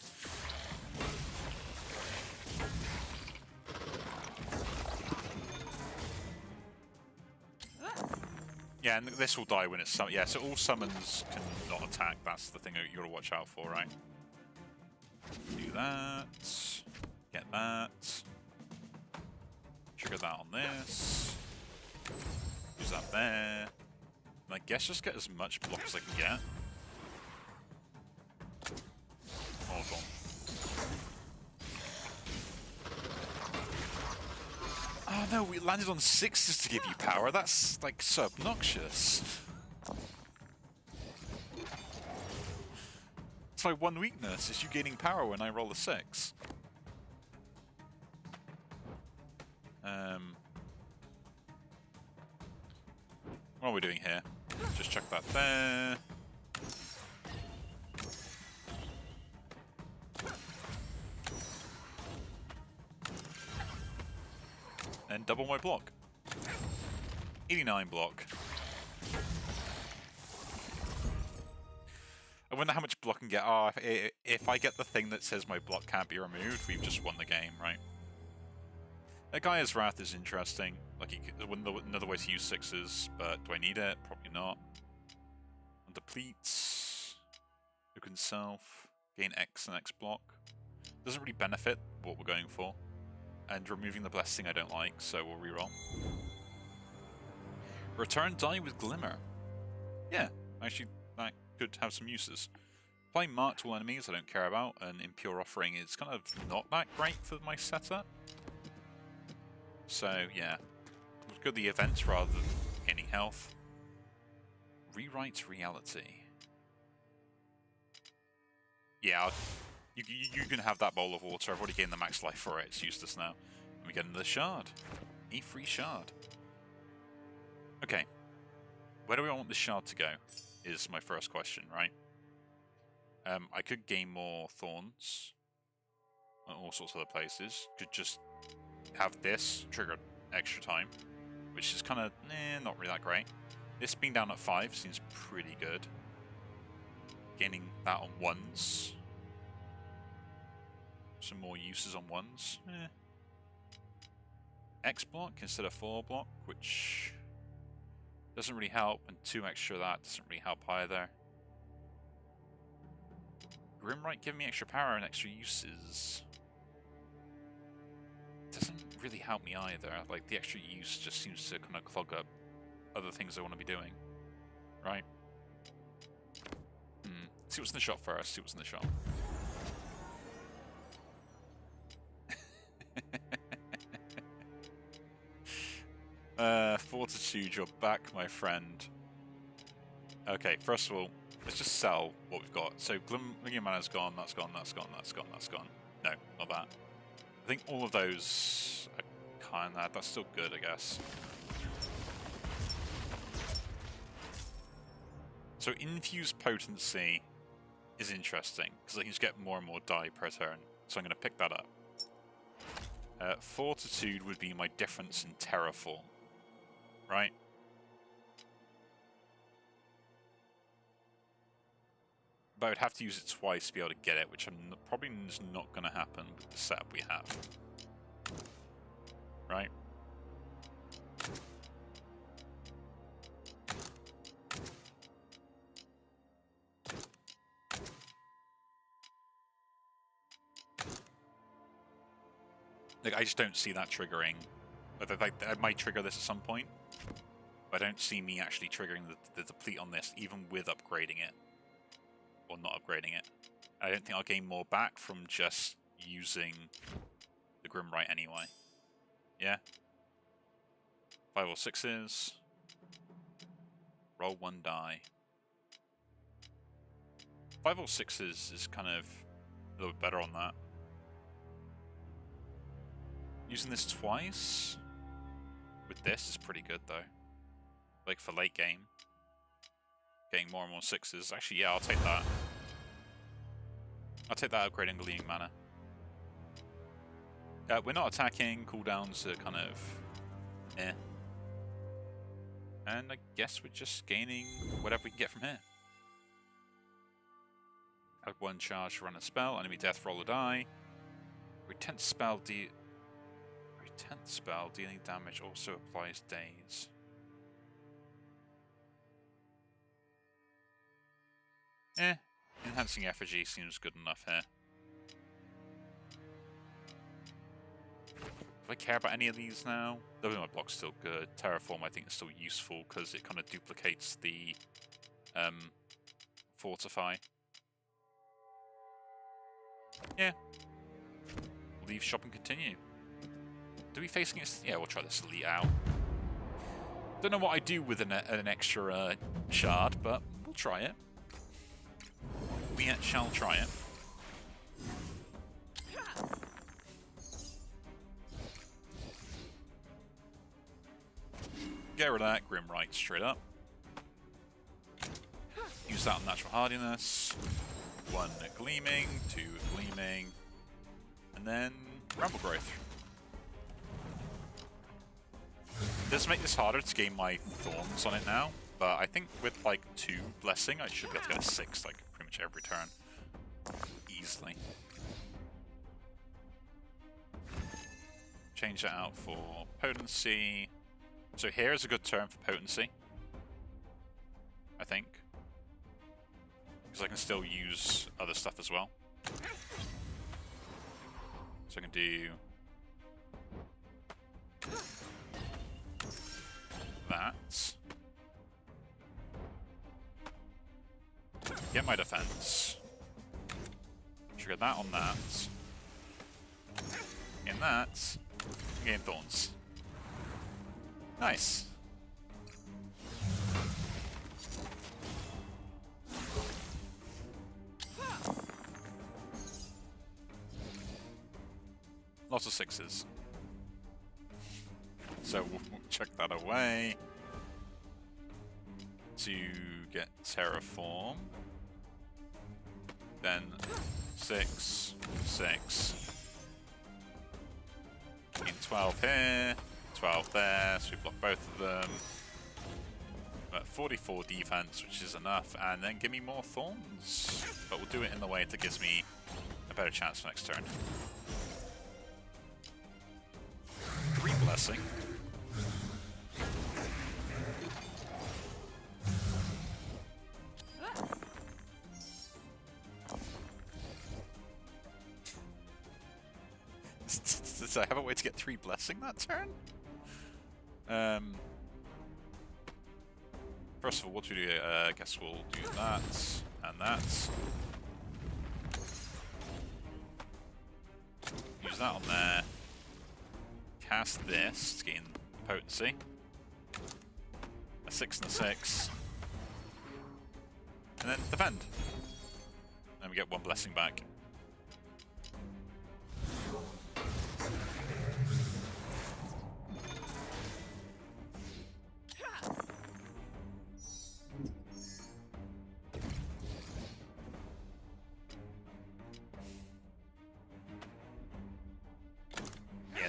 Yeah, and this will die when it's yeah, so all summons can not attack. That's the thing that you gotta watch out for, right? Do that. Get that. Trigger that on this. Use that there. And I guess just get as much block as I can get. Hold on. Oh no, we landed on 6s to give you power. That's like so obnoxious. It's my one weakness, is you gaining power when I roll a 6. What are we doing here? Just chuck that there. And double my block. 89 block. I wonder how much block I can get. Oh, if I get the thing that says my block can't be removed, we've just won the game, right? That Gaia's Wrath is interesting. Like, another way to use 6s, but do I need it? Probably not. And depletes. Who can self? gain X and X block. Doesn't really benefit what we're going for. And removing the blessing I don't like, so we'll reroll. Return die with Glimmer. Yeah, actually that could have some uses. Applying mark to all enemies I don't care about, and Impure Offering is kind of not that great for my setup. So yeah, we'll go the events rather than gaining health. Rewrite reality. Yeah, you can have that bowl of water. I've already gained the max life for it. It's useless now. And we get another shard. A free shard. Okay. Where do we want this shard to go? Is my first question, right? I could gain more thorns. All sorts of other places. Could just have this trigger extra time. Which is kind of, not really that great. This being down at 5 seems pretty good. Gaining that on ones. Some more uses on ones. X block instead of 4 block, which doesn't really help, and 2 extra of that doesn't really help either. Grimwright giving me extra power and extra uses. Doesn't really help me either. Like, the extra use just seems to kind of clog up other things I want to be doing. Right? See what's in the shop first. See what's in the shop. Fortitude, you're back, my friend. Okay, first of all, let's just sell what we've got. So, Glimmering Mana's gone, that's gone, that's gone, that's gone, that's gone. No, not that. I think all of those are kind of, that's still good, I guess. So, Infused Potency is interesting, because I can just get more and more die per turn. So I'm going to pick that up. Fortitude would be my difference in Terraform. Right? But I would have to use it twice to be able to get it, which probably is not going to happen with the setup we have. Right? Like, I just don't see that triggering. I might trigger this at some point, but I don't see me actually triggering the deplete on this, even with upgrading it. Or not upgrading it. I don't think I'll gain more back from just using the Grimwright anyway. Yeah? 5 or 6s. Roll 1 die. 5 or 6s is kind of a little bit better on that. Using this twice with this is pretty good though. Like for late game. Getting more and more 6s. Actually, yeah, I'll take that. I'll take that upgrade in Gleaming Mana. We're not attacking, cooldowns are kind of And I guess we're just gaining whatever we can get from here. Add 1 charge to run a spell, enemy death, roll a die. Retent spell dealing damage also applies days. Enhancing effigy seems good enough here. Do I care about any of these now? The my block's still good. Terraform I think is still useful because it kind of duplicates the Fortify. Yeah. Leave shop and continue. Do we face against... Yeah, we'll try this elite out. Don't know what I do with an extra shard, but we'll try it. We shall try it. Get rid of that Grimwright straight up. Use that on natural hardiness. 1 gleaming, 2 gleaming, and then Bramble Growth. It does make this harder to gain my thorns on it now, but I think with like 2 blessing, I should be able to get a 6 like pretty much every turn. Easily. Change that out for potency. So here is a good turn for potency. I think. Because I can still use other stuff as well. So I can do that. Get my defense. Trigger that on that. In that. Gain thorns. Nice. Lots of sixes. So we'll check that away. To get Terraform. Then 6, 6. In 12 here, 12 there, so we block both of them. But 44 defense, which is enough, and then give me more thorns. But we'll do it in the way that gives me a better chance for next turn. 3 blessing. Does I have a way to get 3 blessing that turn? First of all, what do we do? I guess we'll do that and that. Use that on there. Cast this to gain potency. A 6 and a 6. And then defend. And we get 1 blessing back.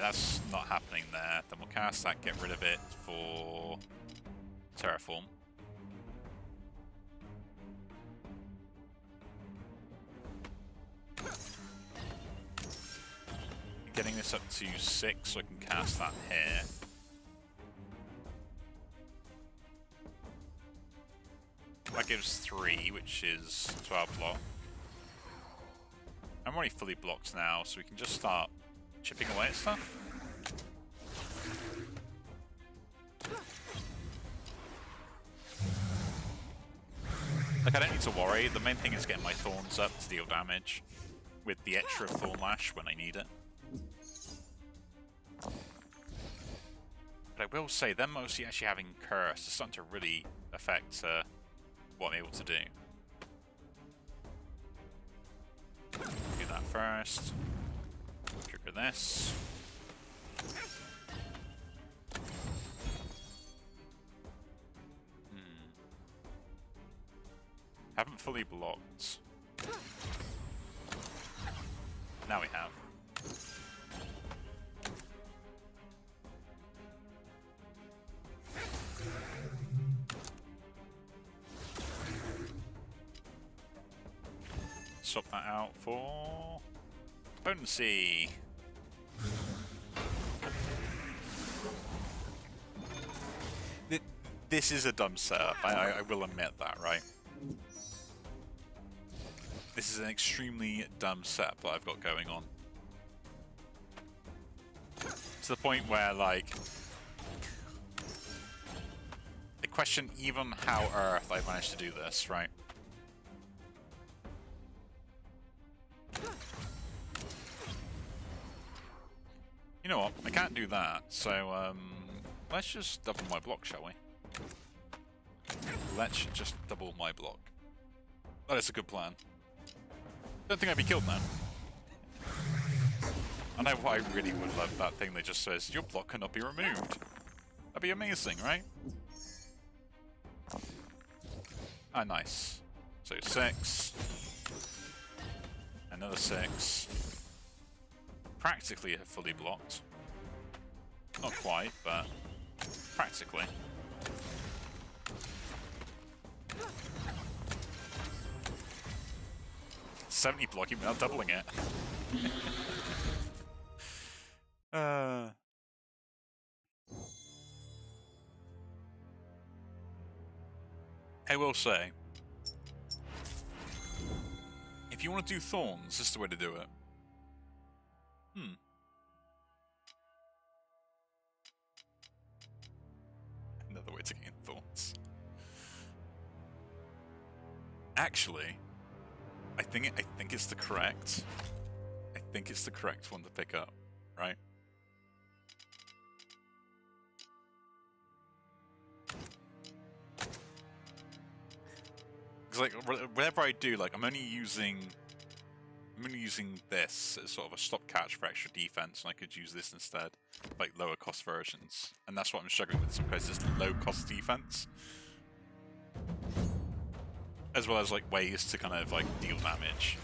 That's not happening there. Then we'll cast that, get rid of it for Terraform. Getting this up to 6 so I can cast that here. That gives 3, which is 12 block. I'm already fully blocked now, so we can just start chipping away at stuff. Like, I don't need to worry. The main thing is getting my thorns up to deal damage with the extra Thorn Lash when I need it. But I will say, them mostly actually having Curse is starting to really affect what I'm able to do. Do that first. Trigger this. Haven't fully blocked. Now we have. Swap that out for potency. This is a dumb setup, I will admit that, right? This is an extremely dumb setup that I've got going on. To the point where, like, I question even how Earth I managed to do this, right? You know what? I can't do that, so let's just double my block, shall we? Let's just double my block. That is a good plan. Don't think I'd be killed now. I know what I really would love, that thing that just says, your block cannot be removed. That'd be amazing, right? Ah, nice. So 6. Another 6. Practically fully blocked. Not quite, but practically. $70 blocking without doubling it. I will say, if if you want to do thorns, this is the way to do it. Another way to gain thorns. Actually, I think it's the correct. I think it's the correct one to pick up, right? Because like whatever I do, like I'm only using this as sort of a stopcatch for extra defense, and I could use this instead, like lower cost versions. And that's what I'm struggling with, because it's low cost defense, as well as like ways to kind of like deal damage.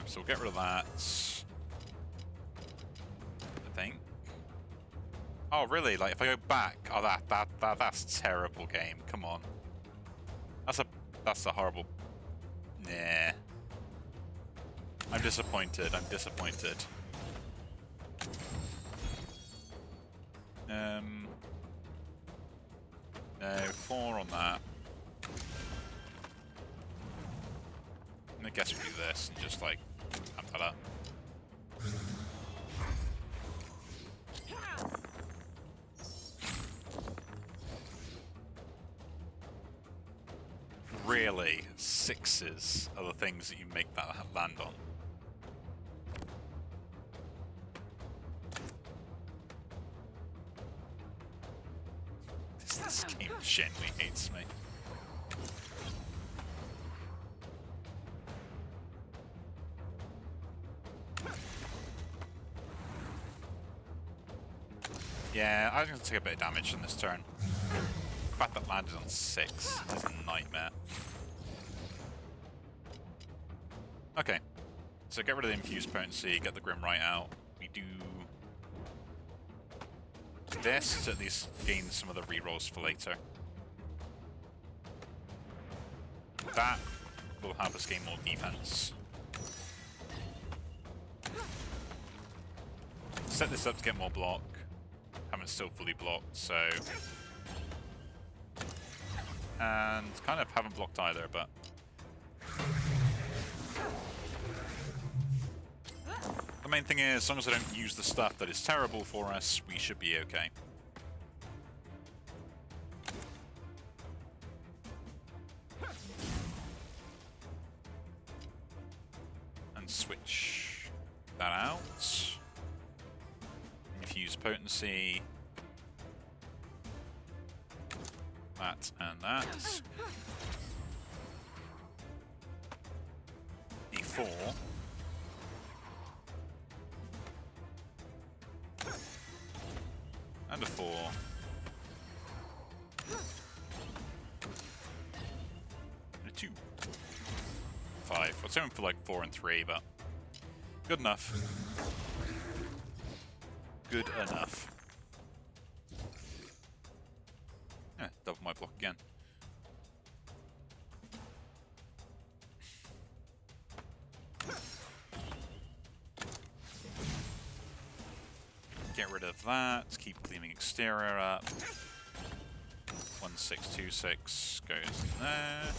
So we'll get rid of that, I think. Oh really? Like if I go back, oh that's a terrible game. Come on. That's a horrible. Nah. I'm disappointed. I'm disappointed. No, 4 on that. I guess we do this and just like amp that up. Really, 6s are the things that you make that land on. This game genuinely hates me. Yeah, I'm going to take a bit of damage in this turn. The fact that landed on 6 is a nightmare. Okay, so get rid of the infused potency, get the Grim Right out. We do this to at least gain some of the rerolls for later. That will help us gain more defense. Set this up to get more block. Haven't still fully blocked, so... And kind of haven't blocked either, but... The main thing is, as long as I don't use the stuff that is terrible for us, we should be okay. And switch that out. Infuse potency. That and that. D4. And a 4. And a 2. 5. I was aiming for like 4 and 3, but good enough. Good enough. Yeah, double my block again. Get rid of that. Keep cleaning exterior up. 1626 goes in there.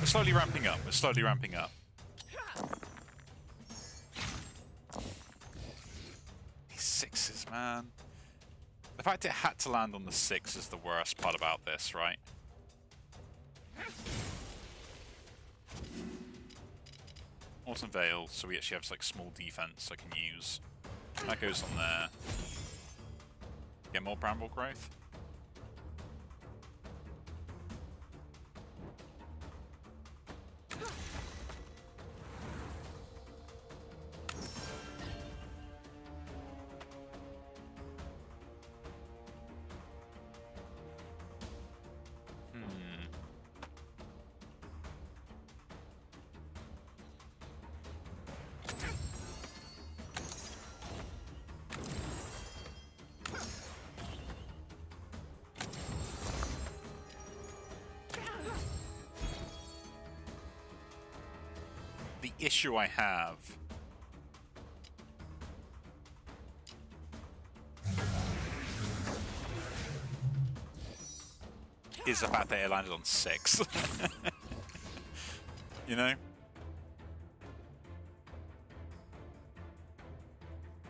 We're slowly ramping up. We're slowly ramping up. These 6s, man. The fact it had to land on the 6 is the worst part about this, right? Autumn Veil, so we actually have like small defense I can use. That goes on there. Get more Bramble Growth. the issue I have is the fact that it landed on 6. You know?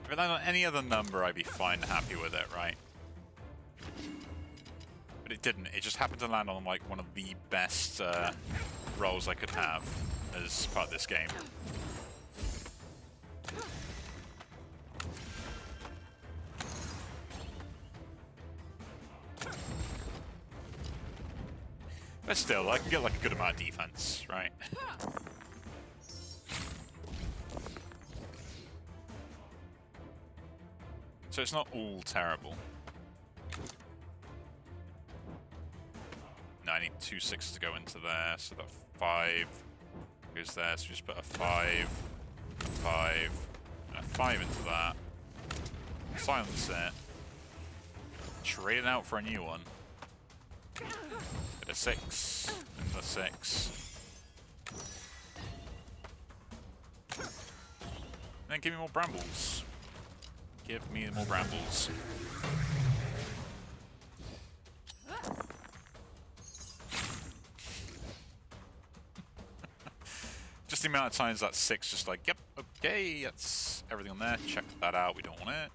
If it landed on any other number, I'd be fine and happy with it, right? But it didn't. It just happened to land on, like, one of the best rolls I could have as part of this game. But still, I can get like a good amount of defense, right? So it's not all terrible. No, I need 2 6s to go into there, so that 5 goes there, so just put a 5, 5, and a 5 into that. Silence it. Trade it out for a new one. Get a 6, and the 6. And then give me more brambles. Give me more brambles. Just the amount of times that 6 just like, yep, okay, that's everything on there. Check that out, we don't want it.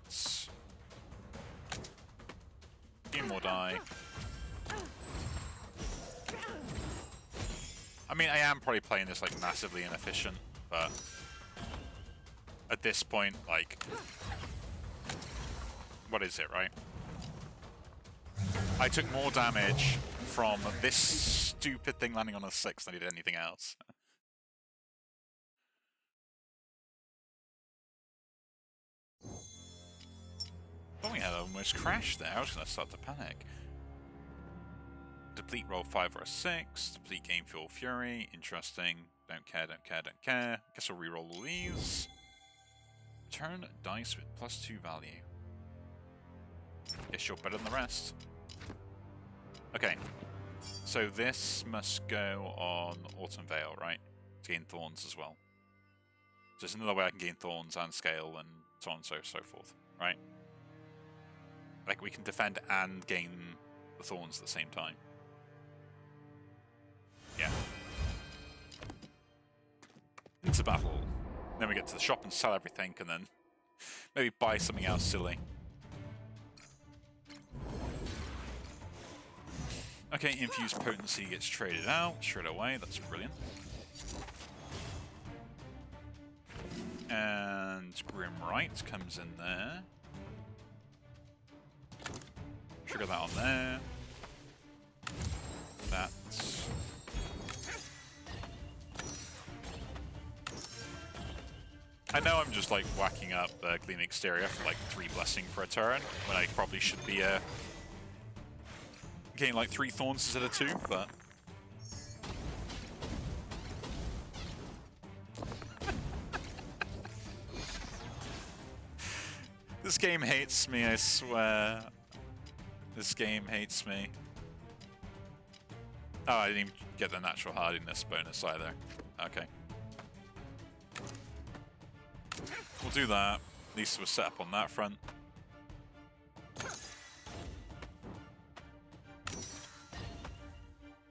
Give me more die. I mean, I am probably playing this like massively inefficient, but at this point, like, what is it, right? I took more damage from this stupid thing landing on a 6 than I did anything else. Oh, we had almost crashed there. I was going to start to panic. Deplete roll 5 or a 6. Deplete game fuel fury. Interesting. Don't care, don't care, don't care. Guess I'll reroll all these. Turn dice with +2 value. Guess you're better than the rest. Okay. So this must go on Autumn Veil, right? To gain thorns as well. So there's another way I can gain thorns and scale and so on and so forth, right? Like we can defend and gain the thorns at the same time. Yeah. Into battle. Then we get to the shop and sell everything, and then maybe buy something else silly. Okay, infused potency gets traded out straight away. That's brilliant. And Grim Right comes in there. Trigger that on there. That's... I know I'm just like whacking up Gleam Exterior for like 3 blessing for a turn, when I probably should be getting like 3 thorns instead of 2, but... This game hates me, I swear. This game hates me. Oh, I didn't even get the natural hardiness bonus either. Okay. We'll do that. At least we're set up on that front.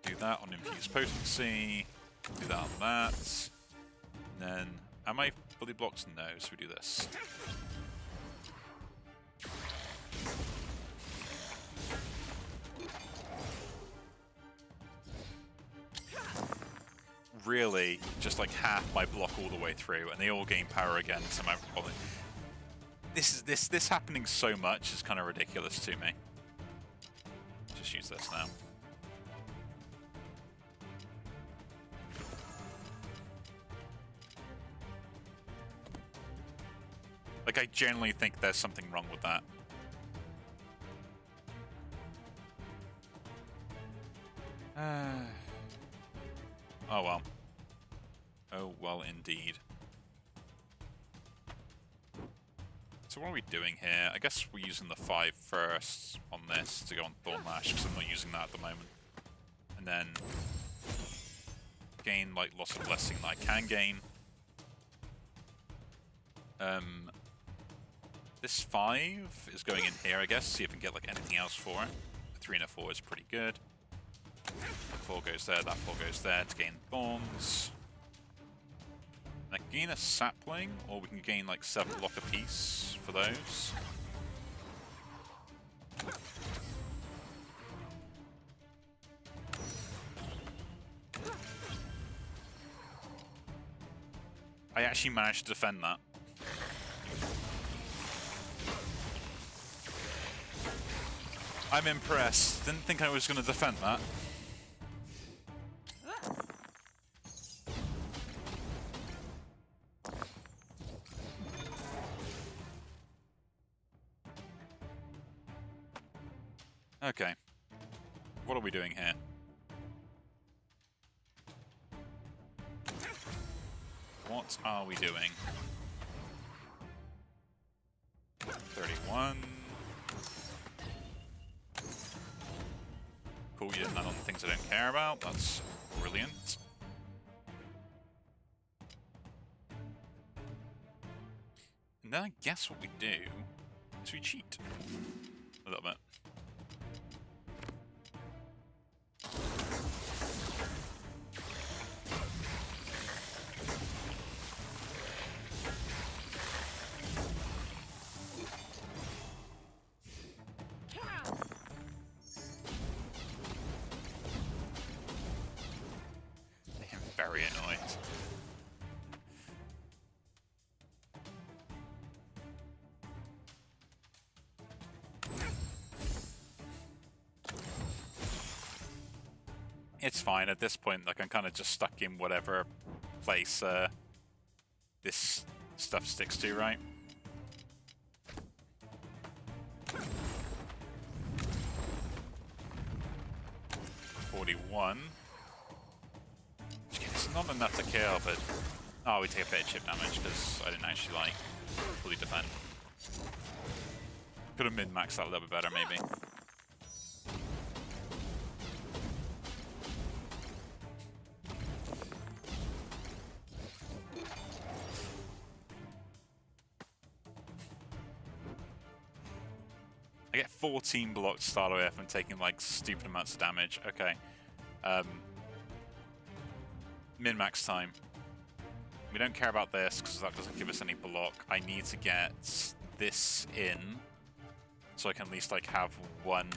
Do that on Infused Potency. Do that on that. And then, am I fully blocked? No, so we do this. Really, just like half my block all the way through, and they all gain power again. So my this happening so much is kind of ridiculous to me. Just use this now. Like, I genuinely think there's something wrong with that. Oh well. Oh well, indeed. So what are we doing here? I guess we're using the 5 first on this to go on Thorn Lash, because I'm not using that at the moment. And then gain like loss of blessing that I can gain. This 5 is going in here, I guess, see if we can get like anything else for it. The 3 and a 4 is pretty good. That 4 goes there, that 4 goes there to gain thorns. I can gain a sapling, or we can gain like 7 block a piece for those. I actually managed to defend that. I'm impressed. Didn't think I was going to defend that. Okay. What are we doing here? What are we doing? 31. Cool, you didn't land on the things I don't care about. That's brilliant. And then I guess what we do is we cheat. A little bit. Very annoyed. It's fine at this point. Like I'm kind of just stuck in whatever place this stuff sticks to, right? $41. It's not enough to kill, but oh, we take a bit of chip damage because I didn't actually like fully defend. Could have min-maxed that a little bit better, maybe. I get 14 blocks to start with and taking like stupid amounts of damage. Okay. Min-max time. We don't care about this because that doesn't give us any block. I need to get this in so I can at least like have one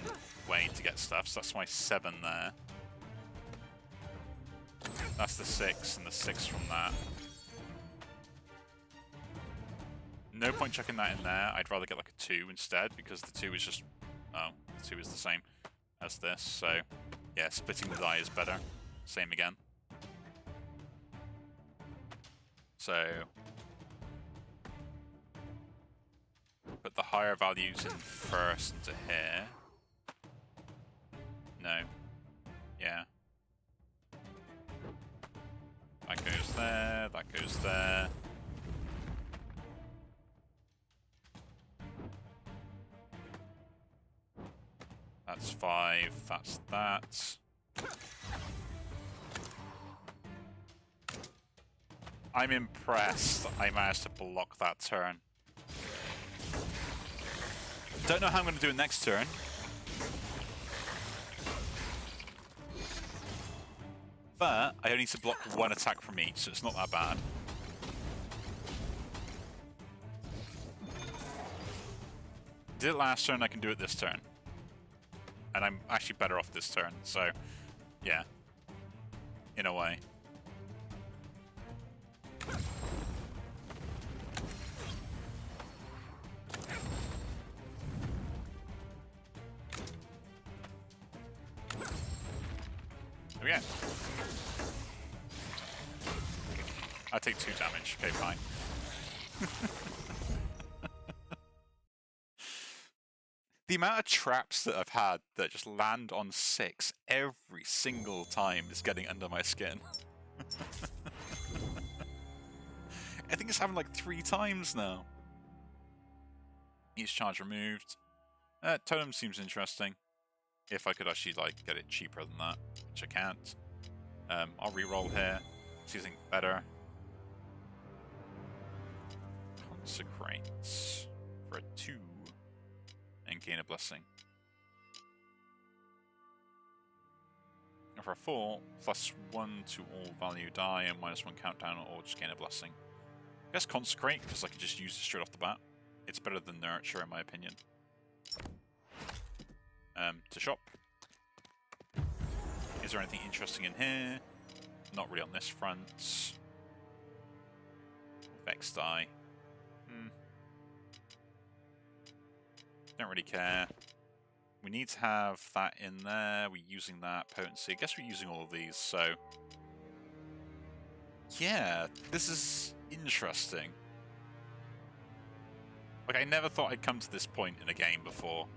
way to get stuff. So that's my 7 there. That's the 6 and the 6 from that. No point chucking that in there. I'd rather get like a 2 instead because the 2 is just... oh, the 2 is the same as this. So yeah, splitting the die is better. Same again. So put the higher values in first into here. No. Yeah. That goes there, that goes there. That's 5, that's that. I'm impressed I managed to block that turn. Don't know how I'm going to do it next turn. But I only need to block 1 attack from each, so it's not that bad. Did it last turn, I can do it this turn. And I'm actually better off this turn, so yeah. In a way. There we go. I take 2 damage. Okay, fine. The amount of traps that I've had that just land on 6 every single time is getting under my skin. I think it's happened like 3 times now. Each charge removed. Totem seems interesting. If I could actually like get it cheaper than that, which I can't. I'll re-roll here. See something better. Consecrate for a 2 and gain a blessing. And for a 4, +1 to all value die and -1 countdown or just gain a blessing. I guess Consecrate, because I can just use it straight off the bat. It's better than Nurture in my opinion. To shop. Is there anything interesting in here? Not really on this front. Vex die. Don't really care. We need to have that in there. We're using that potency. I guess we're using all of these, so... Yeah, this is interesting. Like, I never thought I'd come to this point in a game before,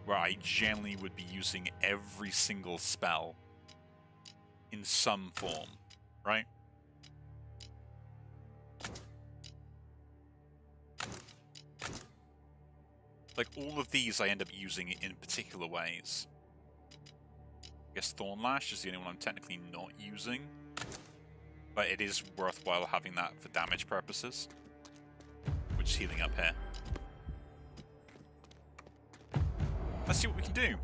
where I generally would be using every single spell in some form, right? Like, all of these I end up using in particular ways. I guess Thorn Lash is the only one I'm technically not using. But it is worthwhile having that for damage purposes. Which is healing up here. Let's see what we can do.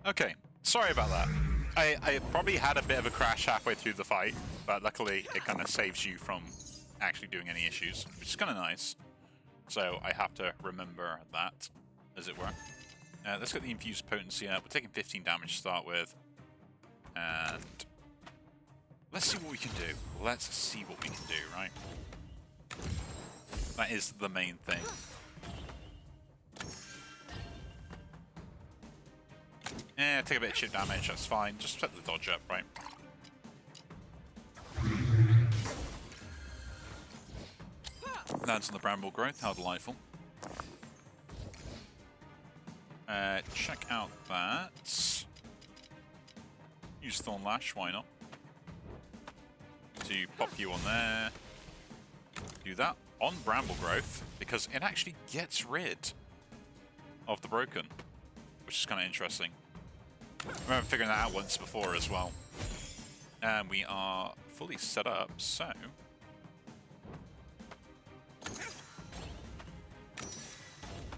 Okay, sorry about that. I probably had a bit of a crash halfway through the fight, but luckily it kind of saves you from actually doing any issues, which is kind of nice. So I have to remember that, as it were. Let's get the infused potency up. We're taking 15 damage to start with. And let's see what we can do. Let's see what we can do, right? That is the main thing. Take a bit of chip damage, that's fine. Just set the dodge up, right? Lands on the bramble growth, how delightful. Check out that. Use Thorn Lash, why not? To pop you on there. Do that on bramble growth, because it actually gets rid of the broken, which is kind of interesting. I remember figuring that out once before as well. And we are fully set up, so...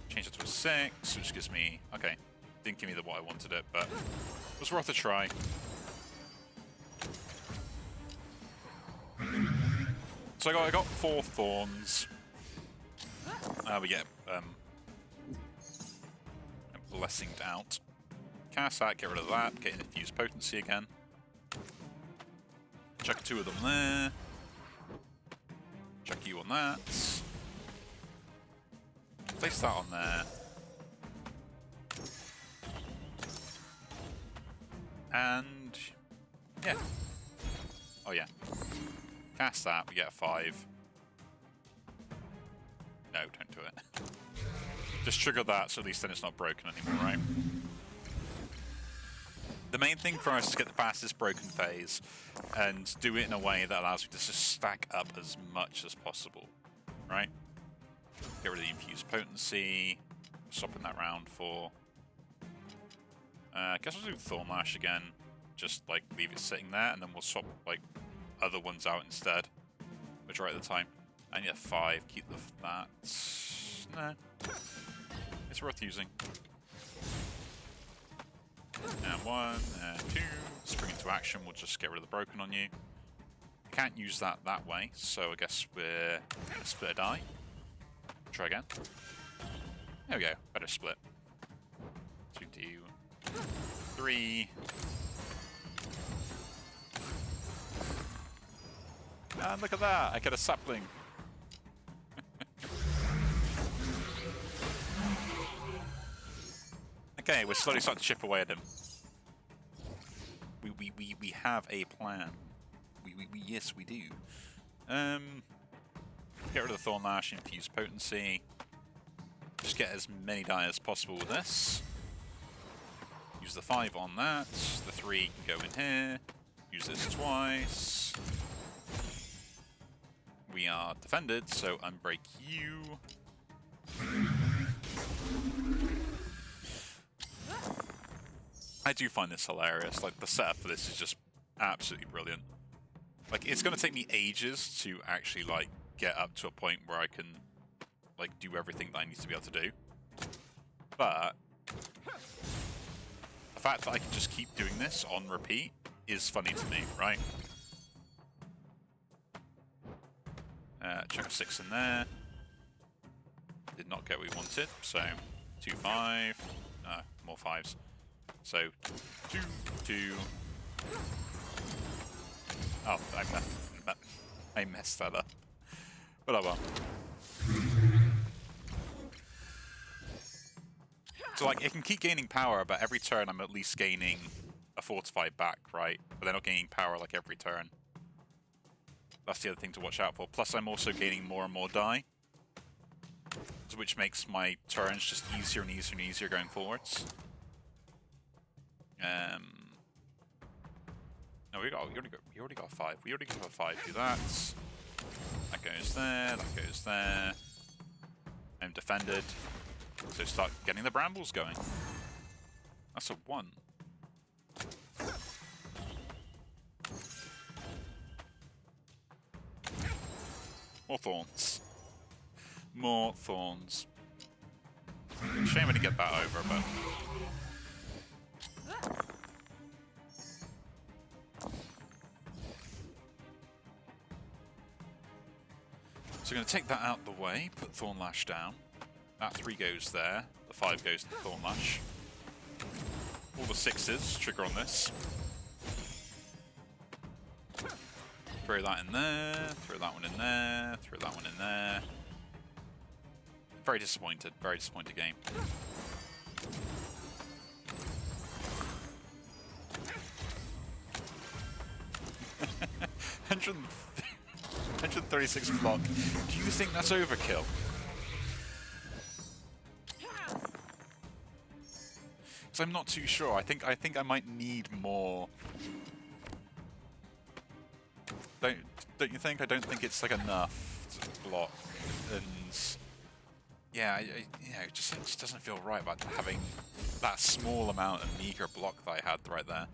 Change it to a 6, which gives me... Okay, didn't give me what I wanted it, but it was worth a try. So I got 4 thorns. We get blessinged out. Cast that, get rid of that, get an infused potency again. Chuck 2 of them there. Chuck you on that. Place that on there. And yeah. Oh yeah. Cast that, we get a 5. No, don't do it. Just trigger that, so at least then it's not broken anymore, right? The main thing for us is to get past this broken phase and do it in a way that allows me to just stack up as much as possible, right? Get rid of the infused potency, swapping that round for... I guess we'll do Thorn Lash again, just like leave it sitting there, and then we'll swap like other ones out instead, which are at the time. I need a 5, keep that. No, it's worth using. And 1, and 2, spring into action, we'll just get rid of the broken on you. Can't use that way, so I guess we're gonna split a die. Try again. There we go, better split. 2D, 3. And look at that, I get a sapling. Okay, we're slowly starting to chip away at him. We have a plan. Yes, we do. Get rid of the Thorn Lash, infuse potency. Just get as many die as possible with this. Use the 5 on that. The 3 can go in here. Use this twice. We are defended, so unbreak you. I do find this hilarious. Like, the setup for this is just absolutely brilliant. Like, it's going to take me ages to actually, like, get up to a point where I can like do everything that I need to be able to do. But the fact that I can just keep doing this on repeat is funny to me, right? Chuck a 6 in there. Did not get what we wanted, so 2, 5. More 5s. So 2, 2. Oh, I messed that up. But oh well. So like, it can keep gaining power, but every turn I'm at least gaining a fortified back, right? But they're not gaining power like every turn. That's the other thing to watch out for. Plus, I'm also gaining more and more die, which makes my turns just easier and easier and easier going forwards. No, we already got 5. We already got a 5. Do that. That goes there. That goes there. I'm defended. So start getting the brambles going. That's a 1. More thorns. More thorns. Shame I didn't get that over, but... So we're going to take that out of the way, put Thorn Lash down. That 3 goes there, the 5 goes to the Thorn Lash. All the 6s trigger on this. Throw that in there, throw that one in there, throw that one in there. Very disappointed game. $136 block. Do you think that's overkill? Because I'm not too sure. I think I might need more. Don't you think? I don't think it's like enough to block, and yeah, it just doesn't feel right about having that small amount of meager block that I had right there.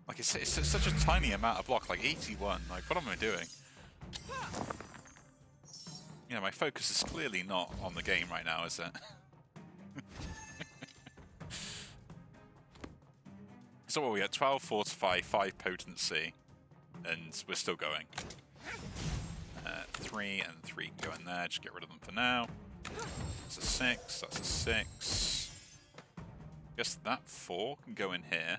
Like it's such a tiny amount of block, like 81. Like what am I doing? You know, my focus is clearly not on the game right now, is it? So what are we at? 12 fortify, 5 potency, and we're still going. 3 and 3 can go in there, just get rid of them for now. That's a 6, that's a 6. Guess that 4 can go in here.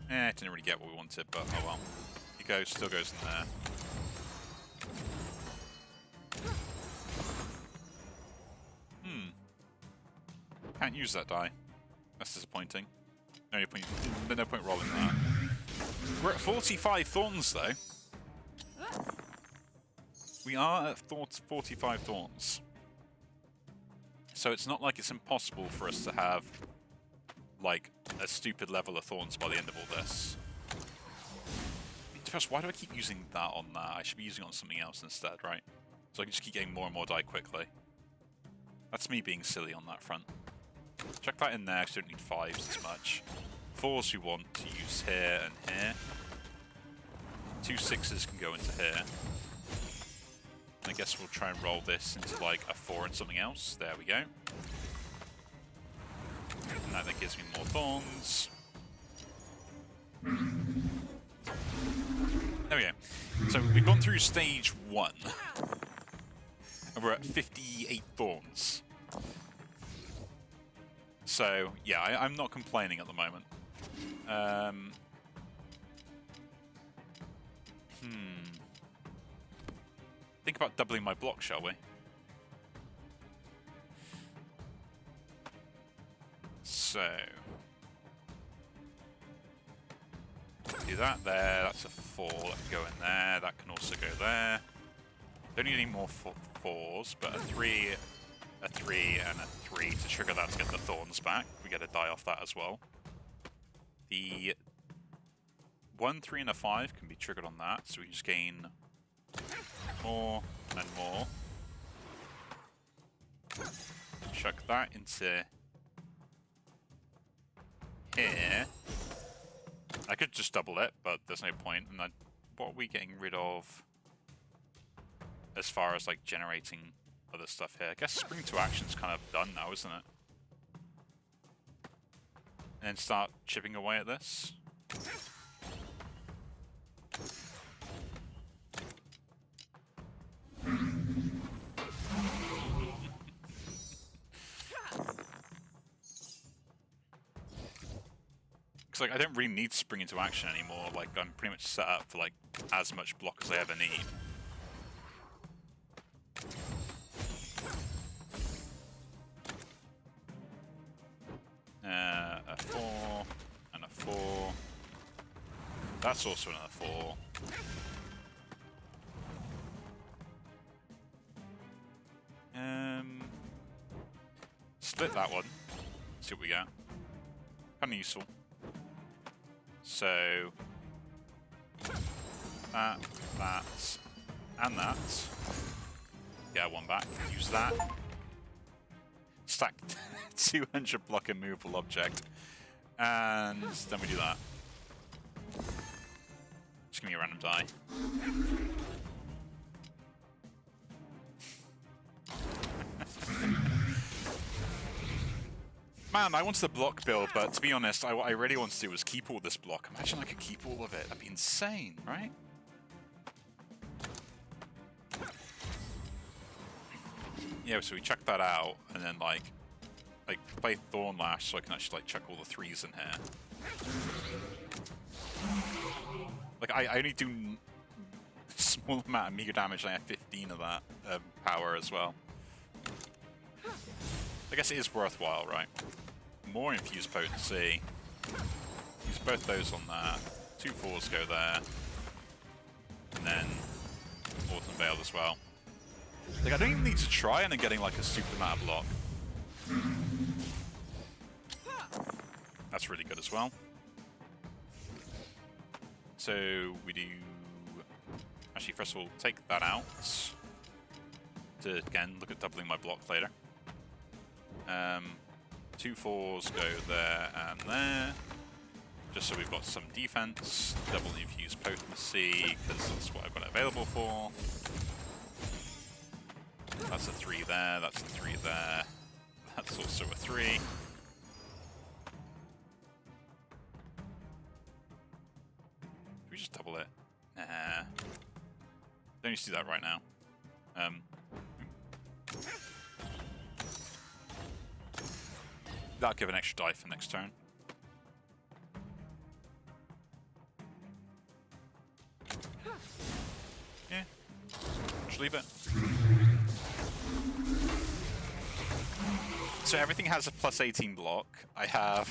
It didn't really get what we wanted, but oh well. It goes, still goes in there. Can't use that die. That's disappointing. No point rolling that. We're at 45 thorns though. We are at 45 thorns. So it's not like it's impossible for us to have like a stupid level of thorns by the end of all this. First, why do I keep using that on that? I should be using it on something else instead, right? So I can just keep getting more and more die quickly. That's me being silly on that front. Chuck that in there, because you don't need 5s as much. 4s we want to use here and here. 2 6s can go into here. I guess we'll try and roll this into like a 4 and something else. There we go. And that gives me more thorns. There we go. So we've gone through stage 1. And we're at 58 thorns. So, yeah, I'm not complaining at the moment. Think about doubling my block, shall we? So... do that there, that's a 4, that can go in there, that can also go there. Don't need any more 4s, but a 3, and a 3 to trigger that to get the thorns back. We get a die off that as well. The 1, 3, and a 5 can be triggered on that, so we just gain more and more. chuck that into here. I could just double it, but there's no point. And then what are we getting rid of as far as like generating other stuff here? I guess spring to action's kind of done now, isn't it? And then start chipping away at this. Like, I don't really need to spring into action anymore. Like, I'm pretty much set up for like as much block as I ever need. A 4 and a 4. That's also another 4. Split that one. See what we get. Kind of useful. So that, and that. Get one back. Use that. Stack 200 block immovable object, and then we do that. Just give me a random die. Man, I wanted the block build, but to be honest, what I really wanted to do was keep all this block. Imagine I could keep all of it. That'd be insane, right? Yeah, so we check that out, and then like play Thornlash so I can actually like chuck all the 3s in here. Like I only do a small amount of meter damage, and I have 15 of that power as well. I guess it is worthwhile, right? More infused potency. Use both those on there. 2 4s go there. And then Autumn Veil as well. Like, I don't even need to try and then getting like a super amount of block. That's really good as well. So we do... Actually, first of all, take that out. To, again, look at doubling my block later. 2 4s go there and there. Just so we've got some defense. Double infused potency, because that's what I've got it available for. That's a 3 there, that's a 3 there. That's also a 3. Can we just double it? Nah. Don't need to do that right now. That'll give an extra die for next turn. Yeah. Just leave it. So everything has a plus 18 block. I have...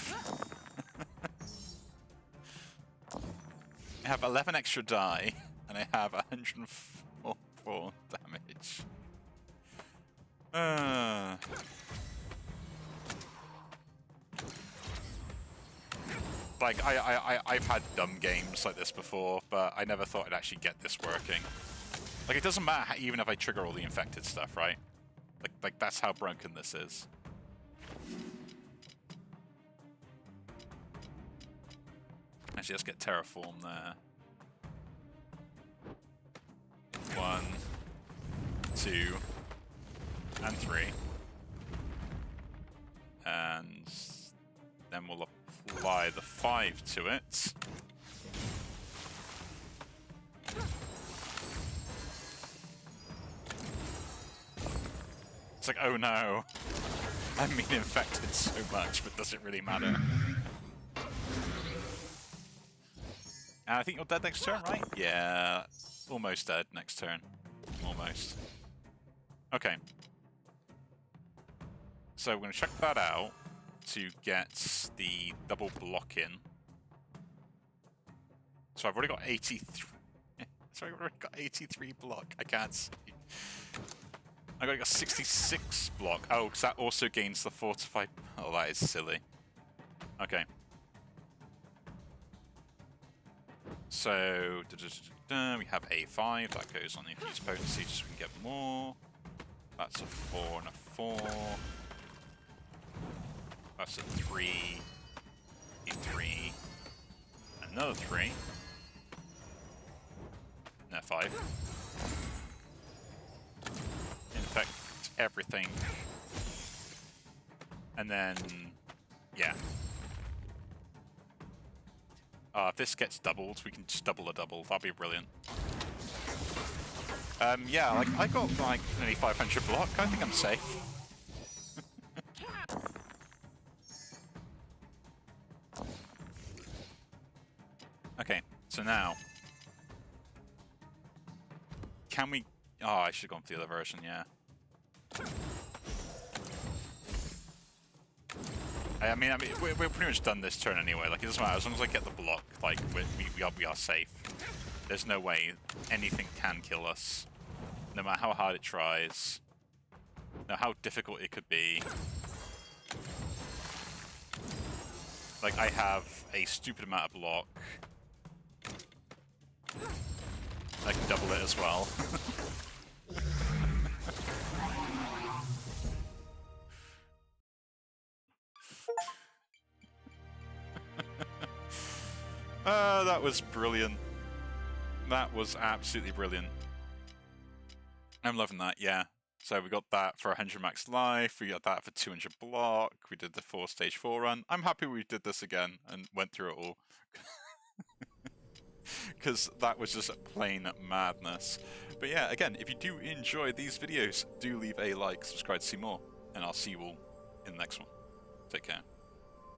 I have 11 extra die, and I have 104 damage. Like, I've had dumb games like this before, but I never thought I'd actually get this working. Like, it doesn't matter even if I trigger all the infected stuff, right? Like that's how broken this is. Actually, let's get Terraform there. 1, 2, and 3. And then we'll apply the 5 to it. It's like, oh no. I've been infected so much, but does it really matter? And I think you're dead next turn, right? Yeah, almost dead next turn. Almost. Okay. So we're going to check that out to get the double block in. So I've already got 83. Sorry, I've already got 83 block. I can't see. I got 66 block. Oh, because that also gains the fortified. Oh, that is silly. Okay. So we have A5. That goes on the infused potency, just so we can get more. That's a 4 and a 4. That's a 3, a 3, another 3, and a 5. Infect everything. And then, yeah. If this gets doubled, we can just double a double. That'd be brilliant. Yeah, like I got like nearly 500 block. I think I'm safe. Okay, so now can we? Oh, I should have gone for the other version. Yeah. I mean, we're pretty much done this turn anyway. Like, it doesn't matter as long as I get the block. Like, we are safe. There's no way anything can kill us, no matter how hard it tries, no matter how difficult it could be. Like, I have a stupid amount of block. I can double it as well. That was brilliant. That was absolutely brilliant. I'm loving that, yeah. So we got that for 100 max life, we got that for 200 block, we did the 4 stage 4 run. I'm happy we did this again and went through it all. Because that was just plain madness. But yeah, again, if you do enjoy these videos, do leave a like, subscribe to see more, and I'll see you all in the next one. Take care.